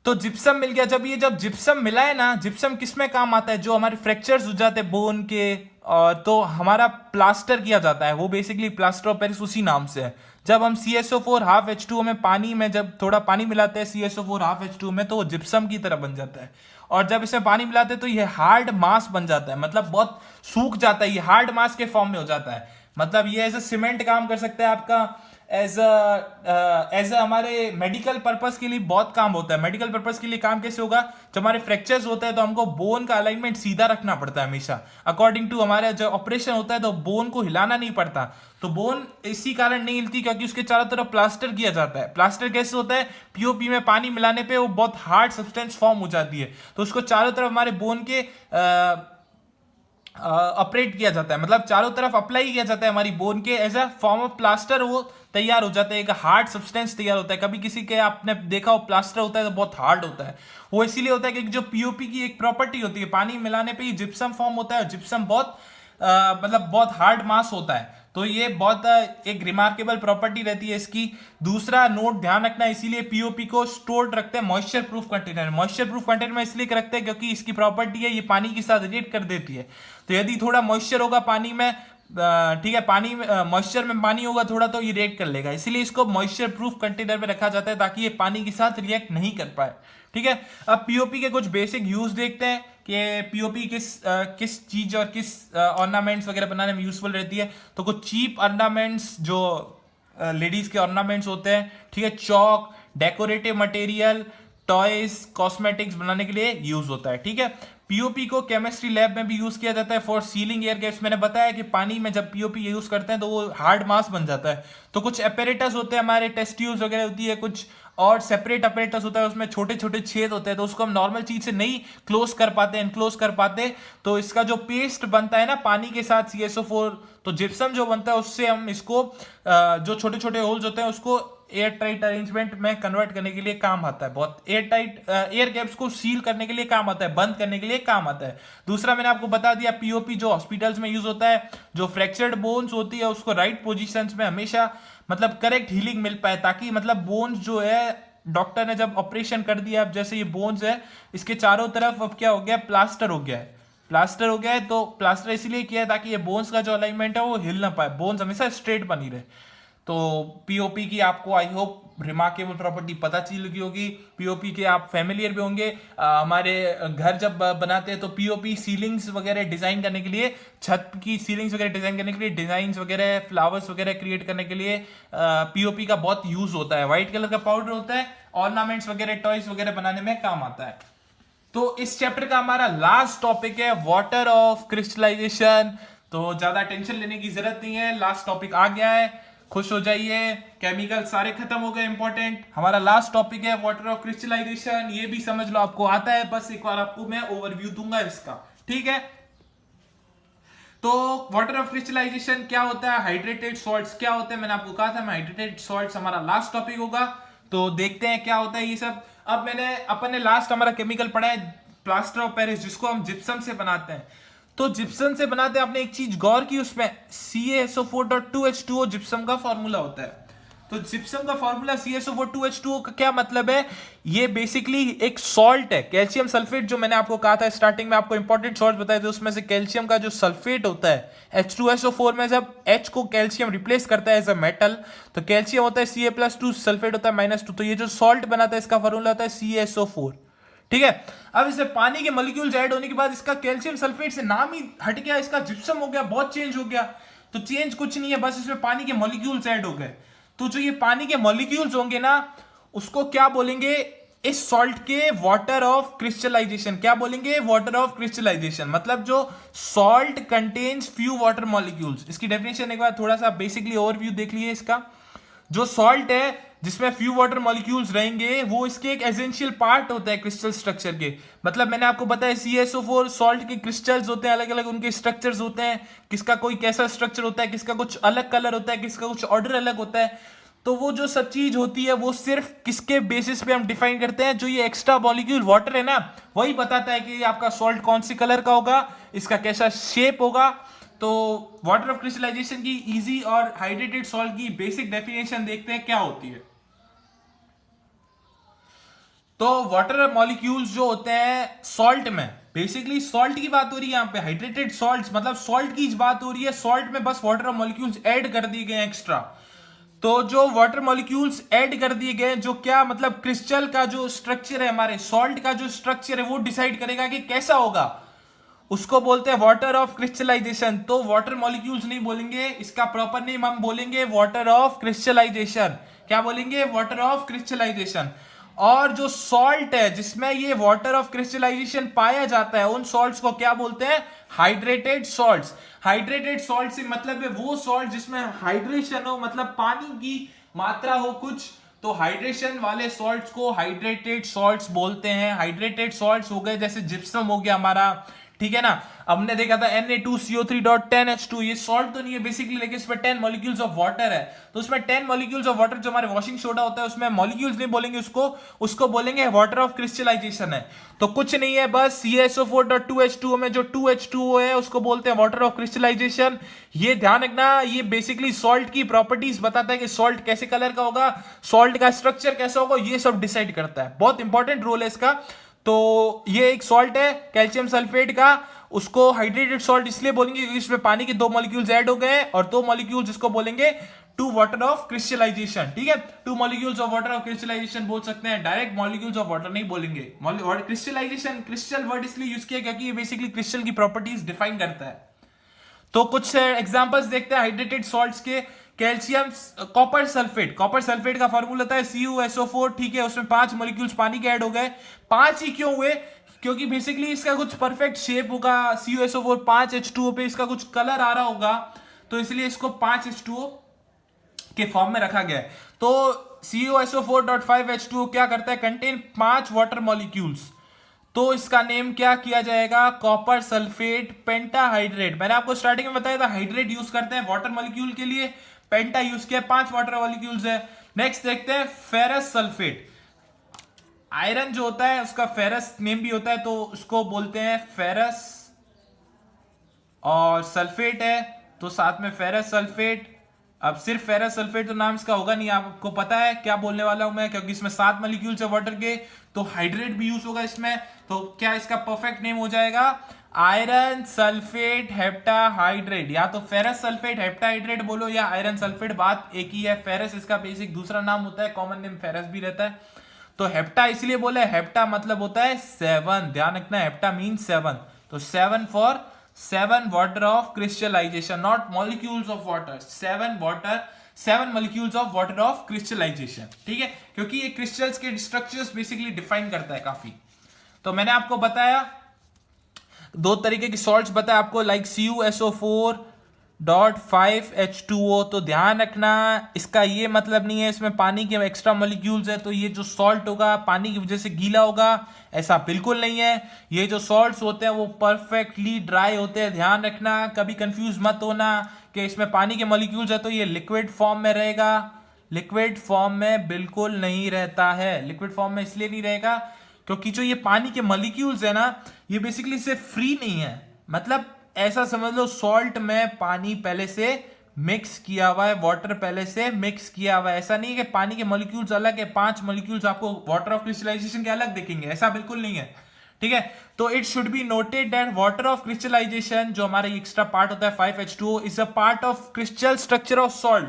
तो जिप्सम मिल गया। जब जिप्सम मिला है ना, जिप्सम किस में काम आता है, जो हमारे फ्रैक्चर्स हो जाते हैं बोन के, और तो हमारा प्लास्टर किया जाता है, वो बेसिकली प्लास्टर ऑफ पेरिस उसी नाम से है। जब हम CSO4.12H2O में पानी में जब थोड़ा पानी मिलाते हैं CSO4.12H2O में, तो वो जिप्सम की तरह बन जाता है। और जब इसमें पानी मिलाते हैं तो ये हार्ड मास बन जाता है, मतलब बहुत सूख जाता है, ये हार्ड मास के फॉर्म में हो जाता है। मतलब ये एज अ सीमेंट काम कर सकता है आपका, एज अ हमारे मेडिकल पर्पस के लिए बहुत काम होता है। मेडिकल पर्पस के लिए काम कैसे होगा, जब हमारे फ्रैक्चर्स होते हैं तो हमको बोन का अलाइनमेंट सीधा रखना पड़ता है हमेशा, अकॉर्डिंग टू हमारा जब ऑपरेशन होता है तो बोन को हिलाना नहीं पड़ता। तो बोन इसी कारण नहीं हिलती क्योंकि उसके चारों तरफ प्लास्टर किया जाता है। प्लास्टर कैसे होता है, पीओपी में पानी मिलाने पे वो बहुत हार्ड सब्सटेंस फॉर्म हो जाती है, तो उसको चारों तरफ हमारे बोन के ऑपरेट किया जाता है, मतलब चारों तरफ अप्लाई किया जाता है हमारी बोन के, as a form of plaster वो तैयार हो जाता है, एक हार्ड सब्सटेंस तैयार होता है। कभी किसी के आपने देखा हो प्लास्टर होता है तो बहुत हार्ड होता है, वो इसीलिए होता है कि जो पीओपी की एक प्रॉपर्टी होती है, पानी मिलाने पे ही जिप्सम फॉर्म होता है, और जिप्सम बहुत मतलब बहुत हार्ड मास होता है। तो ये बहुत एक रिमार्केबल प्रॉपर्टी रहती है इसकी। दूसरा नोट ध्यान रखना, इसीलिए पीओपी को स्टोर्ड रखते हैं moisture proof container. Moisture proof container में इसलिए रखते हैं क्योंकि इसकी प्रॉपर्टी है ये पानी के साथ रिएक्ट कर देती है। तो यदि थोड़ा मॉइस्चर होगा पानी में, ठीक है, पानी में मॉइस्चर में पानी होगा थोड़ा, तो ये रिएक्ट कर लेगा, इसीलिए इसको मॉइस्चर प्रूफ कंटेनर में रखा जाता है ताकि ये पानी के साथ रिएक्ट नहीं कर पाए। ठीक है, अब पीओपी के कुछ बेसिक यूज देखते हैं कि पीओपी किस चीज और किस ऑर्नामेंट्स वगैरह बनाने में यूजफुल रहती है। तो कुछ चीप ऑर्नामेंट्स जो लेडीज के ऑर्नामेंट्स होते हैं, ठीक है, चौक, डेकोरेटिव मटेरियल, टॉयज, कॉस्मेटिक्स बनाने के लिए यूज होता है। ठीक है, पीओपी को केमिस्ट्री लैब में भी यूज किया जाता है फॉर सीलिंग एयर गैप्स। मैंने बताया कि पानी में जब पीओपी यूज करते हैं तो वो हार्ड मास बन जाता है। तो कुछ एपेरेटस होते हैं हमारे, टेस्ट ट्यूब्स वगैरह होती है कुछ, और सेपरेट अपरेटस होता है, उसमें छोटे छोटे छेद होते हैं, तो उसको हम नॉर्मल चीज से नहीं क्लोज कर पाते, इनक्लोज कर पाते। तो इसका जो पेस्ट बनता है ना पानी के साथ CSO4, तो जिप्सम जो बनता है उससे हम इसको जो छोटे छोटे होल्स होते हैं उसको एयर टाइट अरेंजमेंट में कन्वर्ट करने के लिए काम आता है। बहुत एयर टाइट एयर गैप्स को सील करने के लिए काम आता है, बंद करने के लिए काम आता है। दूसरा मैंने आपको बता दिया पीओपी जो हॉस्पिटल्स में यूज होता है, जो फ्रैक्चर्ड बोन्स होती है उसको राइट पोजीशंस में हमेशा मतलब करेक्ट हीलिंग मिल पाए, ताकि मतलब बोन्स जो है डॉक्टर ने जब ऑपरेशन कर दिया, अब जैसे ये बोन्स है इसके चारों तरफ अब क्या हो गया, प्लास्टर हो गया है। प्लास्टर हो गया है तो प्लास्टर इसलिए किया है ताकि ये बोन्स का जो अलाइनमेंट है वो हिल ना पाए, बोन्स हमेशा स्ट्रेट बनी रहे। तो पीओपी की आपको आई होप रिमार्केबल प्रॉपर्टी पता चल गई होगी। पीओपी के आप फैमिलियर भी होंगे। हमारे घर जब बनाते हैं तो पीओपी सीलिंग्स वगैरह डिजाइन करने के लिए, छत की सीलिंग्स वगैरह डिजाइन करने के लिए, डिजाइन्स वगैरह फ्लावर्स वगैरह क्रिएट करने के लिए पीओपी का बहुत यूज होता है। व्हाइट कलर का पाउडर होता है, ऑर्नामेंट्स वगैरह टॉयज वगैरह बनाने में काम आता है। तो इस चैप्टर का हमारा लास्ट टॉपिक है वाटर ऑफ क्रिस्टलाइजेशन। तो ज्यादा टेंशन लेने की जरूरत नहीं है, लास्ट टॉपिक आ गया है, खुश हो जाइए, केमिकल सारे खत्म हो गए। इंपॉर्टेंट हमारा लास्ट टॉपिक है वाटर ऑफ क्रिस्टलाइजेशन। ये भी समझ लो आपको आता है, बस एक बार आपको मैं ओवरव्यू दूंगा इसका, ठीक है। तो वाटर ऑफ क्रिस्टलाइजेशन क्या होता है, हाइड्रेटेड सॉल्ट्स क्या होते हैं, मैंने आपको कहा था हाइड्रेटेड सॉल्ट्स हमारा लास्ट टॉपिक होगा। तो देखते हैं क्या होता है ये सब। अब अपन ने लास्ट हमारा केमिकल पढ़ा है प्लास्टर ऑफ पेरिस, जिसको हम जिप्सम से बनाते हैं। तो जिप्सम से बनाते हैं, आपने एक चीज गौर की, उसमें CaSO4.2H2O जिप्सम का फॉर्मूला होता है। तो जिप्सम का फॉर्मूला CaSO4.2H2O का क्या मतलब है, ये बेसिकली एक सॉल्ट है, कैल्शियम सल्फेट, जो मैंने आपको कहा था स्टार्टिंग में, आपको इंपॉर्टेंट सॉल्ट बताए थे, उसमें से कैल्शियम का जो सल्फेट होता है H2SO4 में, जब H को कैल्शियम रिप्लेस करता है एज अ मेटल, तो कैल्शियम होता है Ca+2, सल्फेट होता है -2, तो ये जो सॉल्ट बनाता है इसका फॉर्मूला होता है CaSO4, ठीक है। अब इसमें पानी के मॉलिक्यूल्स ऐड होने के बाद इसका कैल्शियम सल्फेट से नाम ही हट गया, इसका जिप्सम हो गया, बहुत चेंज हो गया। तो चेंज कुछ नहीं है, बस इसमें पानी के मॉलिक्यूल्स ऐड हो गए। तो जो ये पानी के मॉलिक्यूल्स होंगे ना, उसको क्या बोलेंगे, इस सॉल्ट के वाटर ऑफ क्रिस्टलाइजेशन। क्या बोलेंगे, वाटर ऑफ क्रिस्टलाइजेशन। मतलब जो salt contains few water molecules. इसकी डेफिनेशन एक बार थोड़ा सा बेसिकली ओवरव्यू देख लीजिए इसका। जो सॉल्ट है जिसमें फ्यू वाटर मॉलिक्यूल्स रहेंगे, वो इसके एक एसेंशियल पार्ट होता है क्रिस्टल स्ट्रक्चर के। मतलब मैंने आपको बताया CaSO4 सॉल्ट के क्रिस्टल्स होते हैं, अलग अलग उनके स्ट्रक्चर्स होते हैं, किसका कोई कैसा स्ट्रक्चर होता है, किसका कुछ अलग कलर होता है, किसका कुछ ऑर्डर अलग होता है। तो वो जो सब चीज होती है वो सिर्फ किसके बेसिस पे हम डिफाइन करते हैं, जो ये एक्स्ट्रा मॉलिक्यूल वाटर है ना, वही बताता है कि आपका सॉल्ट कौन सी कलर का होगा, इसका कैसा शेप होगा। तो वाटर ऑफ क्रिस्टलाइजेशन की इजी और हाइड्रेटेड सॉल्ट की बेसिक डेफिनेशन देखते हैं क्या होती है। तो वाटर मॉलिक्यूल्स जो होते हैं सॉल्ट में, बेसिकली सॉल्ट की बात हो रही है यहाँ पे, हाइड्रेटेड सॉल्ट्स मतलब सॉल्ट की बात हो रही है। सॉल्ट में बस वाटर मॉलिक्यूल्स ऐड कर दिए गए एक्स्ट्रा। तो जो वाटर मॉलिक्यूल्स ऐड कर दिए गए, जो क्या मतलब क्रिस्टल का जो स्ट्रक्चर है, हमारे सॉल्ट का जो स्ट्रक्चर है, वो डिसाइड करेगा कि कैसा होगा, उसको बोलते हैं वाटर ऑफ क्रिस्टलाइजेशन। तो वाटर मॉलिक्यूल्स नहीं बोलेंगे, इसका प्रॉपर नेम हम बोलेंगे वाटर ऑफ क्रिस्टलाइजेशन। क्या बोलेंगे, वाटर ऑफ क्रिस्टलाइजेशन। और जो सॉल्ट है जिसमें ये वाटर ऑफ क्रिस्टलाइजेशन पाया जाता है, उन सॉल्ट्स को क्या बोलते हैं, हाइड्रेटेड सॉल्ट्स। हाइड्रेटेड सॉल्ट से मतलब है वो सॉल्ट जिसमें हाइड्रेशन हो, मतलब पानी की मात्रा हो कुछ, तो हाइड्रेशन वाले सॉल्ट्स को हाइड्रेटेड सॉल्ट्स बोलते हैं। हाइड्रेटेड सॉल्ट्स हो गए जैसे जिप्सम हो गया हमारा, ठीक है ना। हमने देखा था Na2CO3.10H2, ये सॉल्ट तो नहीं है बेसिकली, लेकिन इसमें 10 मॉलिक्यूल्स ऑफ वाटर है। तो उसमें 10 मॉलिक्यूल्स ऑफ वाटर, जो हमारे वॉशिंग सोडा होता है उसमें मॉलिक्यूल्स नहीं बोलेंगे उसको बोलेंगे वाटर ऑफ क्रिस्टलाइजेशन है। तो कुछ नहीं है, बस CaSO4.2H2O में जो 2H2O है उसको बोलते हैं वाटर ऑफ क्रिस्टलाइजेशन। ये ध्यान रखना, ये बेसिकली सॉल्ट की प्रॉपर्टीज बताता है कि सॉल्ट कैसे कलर का होगा, सॉल्ट का स्ट्रक्चर कैसा होगा, ये सब डिसाइड करता है। बहुत इंपॉर्टेंट रोल है इसका। तो ये एक सॉल्ट है कैल्शियम सल्फेट का, उसको हाइड्रेटेड सॉल्ट इसलिए बोलेंगे क्योंकि इसमें पानी के 2 मॉलिक्यूल्स ऐड हो गए, और 2 मॉलिक्यूल्स जिसको बोलेंगे टू वाटर ऑफ क्रिस्टलाइजेशन, ठीक है। 2 molecules of water of crystallisation बोल सकते हैं, डायरेक्ट मॉलिक्यूल्स ऑफ वाटर नहीं बोलेंगे। क्रिस्टलाइजेशन, क्रिस्टल वर्ड इसलिए यूज किया क्योंकि ये बेसिकली क्रिस्टल की प्रॉपर्टीज डिफाइन करता है। तो कुछ एग्जांपल्स देखते हैं हाइड्रेटेड सॉल्ट्स के। Calcium copper sulphate, copper sulphate का फॉर्मूला होता है CuSO4, ठीक है। उसमें 5 मॉलिक्यूल्स पानी के ऐड हो गए। 5 ही क्यों हुए, क्योंकि बेसिकली इसका कुछ परफेक्ट शेप होगा, CuSO4 5H2O पे इसका कुछ कलर आ रहा होगा, तो इसलिए इसको 5H2O के फॉर्म में रखा गया है। तो CuSO4.5H2O क्या करता है, कंटेन 5 वाटर मॉलिक्यूल्स, तो इसका नेम क्या किया जाएगा, कॉपर सल्फेट पेंटाहाइड्रेट। मैंने आपको स्टार्टिंग में बताया था हाइड्रेट यूज करते हैं वाटर मॉलिक्यूल के लिए, पेंटा यूज किया, 5 वाटर मॉलिक्यूल्स है। नेक्स्ट देखते हैं फेरस सल्फेट। आयरन जो होता है उसका फेरस नेम भी होता है, तो उसको बोलते हैं फेरस, और सल्फेट है तो साथ में फेरस सल्फेट। अब सिर्फ फेरस सल्फेट तो नाम इसका होगा नहीं, आपको पता है क्या बोलने वाला हूं मैं, क्योंकि इसमें 7 मॉलिक्यूल्स है वाटर के, तो हाइड्रेट भी यूज होगा इसमें। तो क्या इसका परफेक्ट नेम हो जाएगा, आयरन सल्फेट हेप्टाहाइड्रेट, या तो फेरस सल्फेट हेप्टाहाइड्रेट बोलो या आयरन सल्फेट, बात एक ही है। फेरस इसका बेसिक दूसरा नाम होता है, कॉमन नेम फेरस भी रहता है। तो हेप्टा इसलिए बोले, हेप्टा मतलब होता है 7, ध्यान रखना, हेप्टा मीन 7, तो 7 for 7 water of crystallisation, not molecules of water, 7 molecules of water of crystallisation, ठीक है, क्योंकि ये क्रिस्टल्स के स्ट्रक्चर्स बेसिकली डिफाइन करता है काफी। तो मैंने आपको बताया दो तरीके की सॉल्ट्स बताया आपको, लाइक CuSO4.5H2O। तो ध्यान रखना, इसका ये मतलब नहीं है इसमें पानी के एक्स्ट्रा मॉलिक्यूल्स है तो ये जो सॉल्ट होगा पानी की वजह से गीला होगा, ऐसा बिल्कुल नहीं है। ये जो सॉल्ट्स होते हैं वो परफेक्टली ड्राई होते हैं। ध्यान रखना, कभी कंफ्यूज मत होना कि इसमें पानी के मॉलिक्यूल्स है तो ये लिक्विड फॉर्म में रहेगा। लिक्विड फॉर्म में बिल्कुल नहीं रहता है। लिक्विड फॉर्म में इसलिए नहीं रहेगा क्योंकि जो ये पानी के मॉलिक्यूल्स है ना, ये बेसिकली से फ्री नहीं है। मतलब ऐसा समझ लो सॉल्ट में पानी पहले से मिक्स किया हुआ है, वाटर पहले से मिक्स किया हुआ है। ऐसा नहीं है कि पानी के मॉलिक्यूल्स अलग है, 5 मॉलिक्यूल्स आपको वाटर ऑफ क्रिस्टलाइजेशन के अलग दिखेंगे, ऐसा बिल्कुल नहीं है। ठीक है, तो it should be noted that water of crystallisation जो हमारा एक्स्ट्रा पार्ट होता है 5H2O is a part of crystal structure of salt.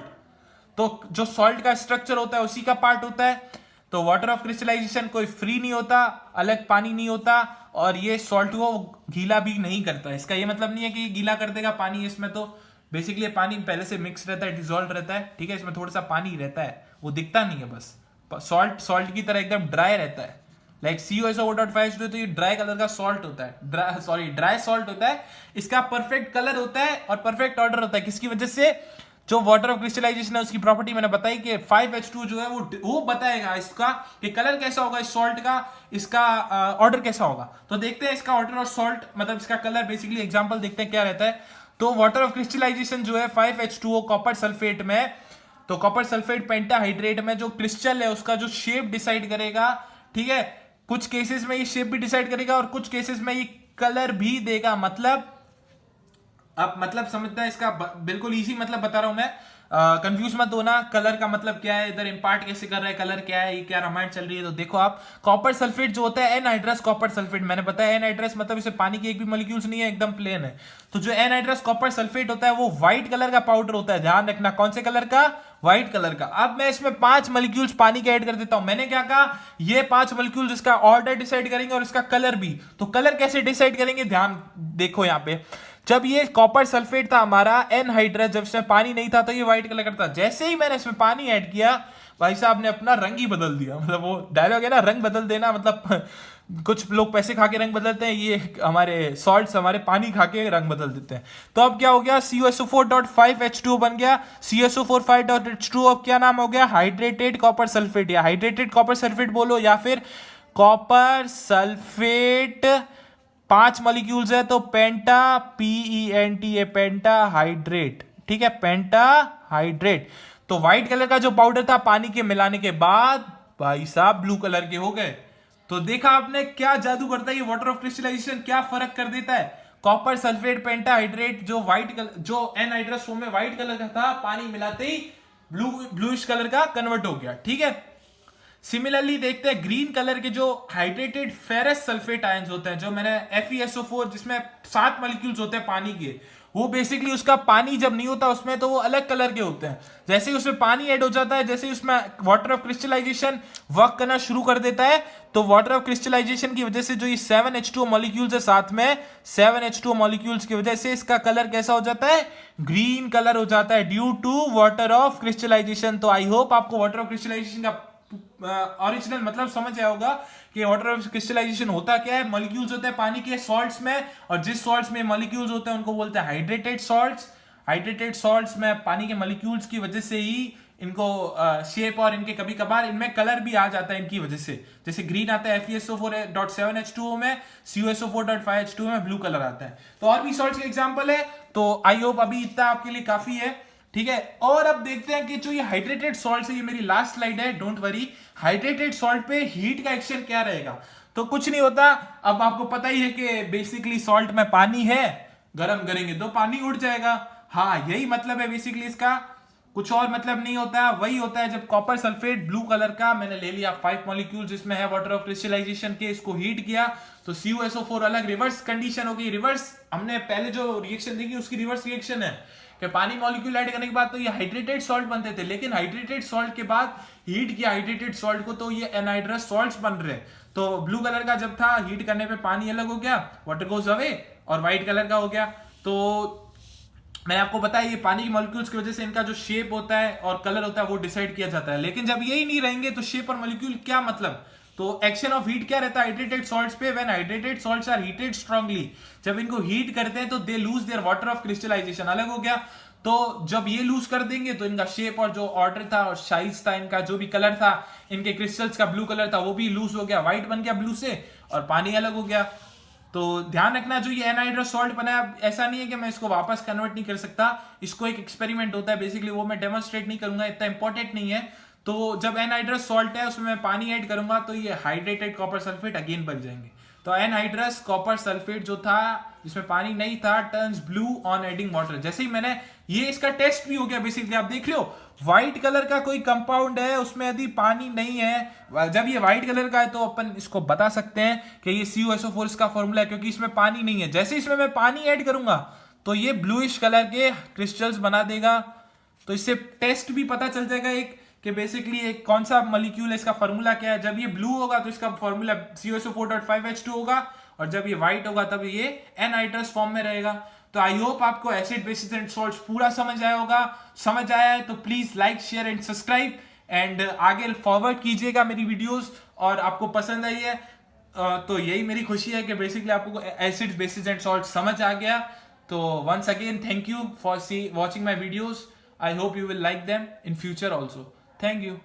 तो जो सॉल्ट का स्ट्रक्चर होता है उसी का पार्ट होता है। तो वाटर ऑफ क्रिस्टलाइजेशन कोई फ्री नहीं होता, अलग पानी नहीं होता, और ये सॉल्ट को गीला भी नहीं करता। इसका ये मतलब नहीं है कि ये गीला कर देगा पानी। इसमें तो बेसिकली पानी पहले से मिक्स रहता है, डिसॉल्व रहता है। ठीक है, इसमें थोड़ा सा पानी रहता है, वो दिखता नहीं है। बस सॉल्ट की तरह एकदम ड्राई रहता है। लाइक CuSO4.5 तो ये ड्राई कलर का सॉल्ट होता है, ड्राई सॉल्ट होता है। इसका परफेक्ट कलर होता है और परफेक्ट ऑर्डर होता है। किसकी वजह से? जो वाटर ऑफ क्रिस्टलाइजेशन है उसकी प्रॉपर्टी मैंने बताई कि 5H2 जो है वो बताएगा इसका कि कलर कैसा होगा इस सॉल्ट का, इसका ऑर्डर कैसा होगा। तो देखते हैं इसका ऑर्डर और सॉल्ट मतलब इसका कलर, बेसिकली एग्जांपल देखते हैं क्या रहता है। तो वाटर ऑफ क्रिस्टलाइजेशन जो है 5H2O कॉपर सल्फेट में, तो कॉपर सल्फेट पेंटाहाइड्रेट में जो क्रिस्टल है उसका जो शेप डिसाइड करेगा। ठीक है, कुछ केसेस में ये शेप भी डिसाइड करेगा और कुछ केसेस में ये कलर भी देगा। मतलब आप मतलब समझता है इसका बिल्कुल इजी मतलब बता रहा हूं मैं, कंफ्यूज मत होना। कलर का मतलब क्या है, इधर इंपार्ट कैसे कर रहा है, कलर क्या है, ये क्या रामायण चल रही है। तो देखो आप, कॉपर सल्फेट जो होता है एनहाइड्रस कॉपर सल्फेट, मैंने बताया एनहाइड्रस मतलब इसे पानी के एक भी मॉलिक्यूल्स नहीं है, एकदम प्लेन है। तो जो एनहाइड्रस कॉपर सल्फेट होता है वो व्हाइट कलर का पाउडर होता है। ध्यान रखना, कौन से कलर का? व्हाइट कलर का। अब मैं इसमें 5 मॉलिक्यूल्स पानी के ऐड कर देता हूं। मैंने क्या कहा, ये 5 मॉलिक्यूल्स इसका ऑर्डर डिसाइड करेंगे और इसका कलर भी। तो कलर कैसे डिसाइड करेंगे, ध्यान देखो यहां पे। जब ये कॉपर सल्फेट था हमारा एनहाइड्रस, जब इसमें पानी नहीं था तो ये व्हाइट कलर का था। जैसे ही मैंने इसमें पानी ऐड किया, भाई साहब ने अपना रंग ही बदल दिया। मतलब वो डायलॉग है ना, रंग बदल देना। मतलब कुछ लोग पैसे खा के रंग बदलते हैं, ये हमारे सॉल्ट्स हमारे पानी खा के रंग बदल देते हैं। तो अब क्या हो गया, CuSO4.5H2O बन गया। CuSO4.5H2O अब क्या नाम हो गया, हाइड्रेटेड कॉपर सल्फेट, या हाइड्रेटेड कॉपर सल्फेट बोलो, या फिर कॉपर सल्फेट। 5 मॉलिक्यूल्स है तो पेंटा, PENTA, पेंटाहाइड्रेट। ठीक है, पेंटाहाइड्रेट। तो व्हाइट कलर का जो पाउडर था पानी के मिलाने के बाद भाई साहब ब्लू कलर के हो गए। तो देखा आपने क्या जादू करता है ये वाटर ऑफ क्रिस्टलाइजेशन, क्या फर्क कर देता है। कॉपर सल्फेट पेंटाहाइड्रेट जो व्हाइट कलर, जो एनहाइड्रस फॉर्म में व्हाइट कलर का था, पानी मिलाते ही ब्लूइश कलर का कन्वर्ट हो गया। ठीक है, सिमिलरली देखते हैं ग्रीन कलर के जो हाइड्रेटेड फेरस सल्फेट आयंस होते हैं, जो मैंने FeSO4 जिसमें 7 मॉलिक्यूल्स होते हैं पानी के, वो बेसिकली उसका पानी जब नहीं होता उसमें तो वो अलग कलर के होते हैं। जैसे ही उसमें पानी ऐड हो जाता है, जैसे ही उसमें वाटर ऑफ क्रिस्टलाइजेशन वर्क करना शुरू कर देता है, तो वाटर ऑफ क्रिस्टलाइजेशन की वजह से जो ये 7H2O मॉलिक्यूल्स है साथ में, 7H2O मॉलिक्यूल्स की वजह से इसका कलर कैसा हो जाता है, ग्रीन कलर हो जाता है, due to water of crystallisation. तो आई होप आपको वाटर ऑफ क्रिस्टलाइजेशन का ओरिजिनल मतलब समझ आया होगा कि वाटर ऑफ क्रिस्टलाइजेशन होता क्या है। मॉलिक्यूल्स होते हैं पानी के सॉल्ट्स में, और जिस सॉल्ट्स में मॉलिक्यूल्स होते हैं उनको बोलते हैं हाइड्रेटेड सॉल्ट्स। हाइड्रेटेड सॉल्ट्स में पानी के मॉलिक्यूल्स की वजह से ही इनको शेप और इनके कभी कभार इनमें कलर भी आ जाता है इनकी वजह से। जैसे ग्रीन आता है FeSO4.7H2O में, CuSO4.5H2O में ब्लू कलर आता है। तो और भी सॉल्ट्स के एग्जांपल है। तो आई होप अभी इतना आपके लिए काफी है। ठीक है, और अब देखते हैं कि जो ये हाइड्रेटेड सॉल्ट है, ये मेरी लास्ट स्लाइड है, डोंट वरी। हाइड्रेटेड सॉल्ट पे हीट का एक्शन क्या रहेगा। तो कुछ नहीं होता, अब आपको पता ही है कि बेसिकली सॉल्ट में पानी है, गर्म करेंगे तो पानी उड़ जाएगा। हाँ, यही मतलब है बेसिकली इसका, कुछ और मतलब नहीं होता। वही होता है जब कॉपर सल्फेट ब्लू कलर का मैंने ले लिया 5 मॉलिक्यूल्स जिसमें है वाटर ऑफ क्रिस्टलाइजेशन के, इसको हीट किया तो CuSO4 अलग रिवर्स कंडीशन हो गई। रिवर्स हमने पहले जो रिएक्शन देखी उसकी रिवर्स रिएक्शन है कि पानी मॉलिक्यूल ऐड करने के बाद तो ये हाइड्रेटेड सॉल्ट बनते थे, लेकिन हाइड्रेटेड सॉल्ट के बाद हीट किया हाइड्रेटेड सॉल्ट को तो ये एनहाइड्रस सॉल्ट्स बन रहे। तो ब्लू कलर का जब था, हीट करने पे पानी अलग हो गया, वाटर गोज अवे, और व्हाइट कलर का हो गया। तो मैंने आपको बताया ये पानी की मॉलिक्यूल्स की वजह से इनका जो शेप होता है और कलर होता है वो डिसाइड किया जाता है। लेकिन जब यही नहीं रहेंगे तो शेप और मॉलिक्यूल क्या मतलब, तो एक्शन ऑफ हीट क्या रहता है हाइड्रेटेड सॉल्ट्स पे? When hydrated salts are heated strongly, जब इनको हीट करते हैं तो they lose their water of crystallisation, अलग हो गया। तो जब ये लूज कर देंगे तो इनका शेप और जो ऑर्डर था और साइज था, इनका जो भी कलर था, इनके क्रिस्टल्स का ब्लू कलर था वो भी लूज हो गया, व्हाइट बन गया ब्लू से, और पानी अलग हो गया। तो ध्यान रखना, जो ये एनहाइड्रस सॉल्ट बनाया, ऐसा नहीं है कि मैं इसको वापस कन्वर्ट नहीं कर सकता, इसको एक एक्सपेरिमेंट होता है बेसिकली, वो मैं डेमोन्स्ट्रेट नहीं करूंगा, इतना इंपॉर्टेंट नहीं है। तो जब एनहाइड्रस सॉल्ट है उसमें मैं पानी ऐड करूंगा तो ये हाइड्रेटेड कॉपर सल्फेट अगेन बन जाएंगे। तो एनहाइड्रस कॉपर सल्फेट जो था जिसमें पानी नहीं था turns blue on adding water. जैसे ही मैंने ये, इसका टेस्ट भी हो गया बेसिकली, आप देख रहे हो व्हाइट कलर का कोई कंपाउंड है उसमें यदि पानी नहीं है, जब ये व्हाइट कलर का है तो अपन इसको बता सकते हैं कि ये CuSO4 इसका फॉर्मूला है, क्योंकि इसमें पानी नहीं है। जैसे इसमें मैं पानी ऐड करूंगा तो ये ब्लूइश कलर के क्रिस्टल्स बना देगा। तो इससे टेस्ट भी पता चल जाएगा एक कि बेसिकली एक कौन सा मॉलिक्यूल है, इसका फॉर्मूला क्या है। जब ये ब्लू होगा तो इसका फॉर्मूला CuSO4.5H2 होगा, और जब ये व्हाइट होगा तब ये एनहाइड्रस फॉर्म में रहेगा। तो आई होप आपको एसिड बेसिस एंड सॉल्ट्स पूरा समझ आया होगा। समझ आया है तो please like share and subscribe, and आगे फॉरवर्ड कीजिएगा मेरी वीडियोस, और आपको पसंद आई है तो यही मेरी खुशी है कि बेसिकली आपको एसिड बेसिस एंड सॉल्ट समझ आ गया। तो once again thank you for watching my videos. I hope you will like them in future also. Thank you.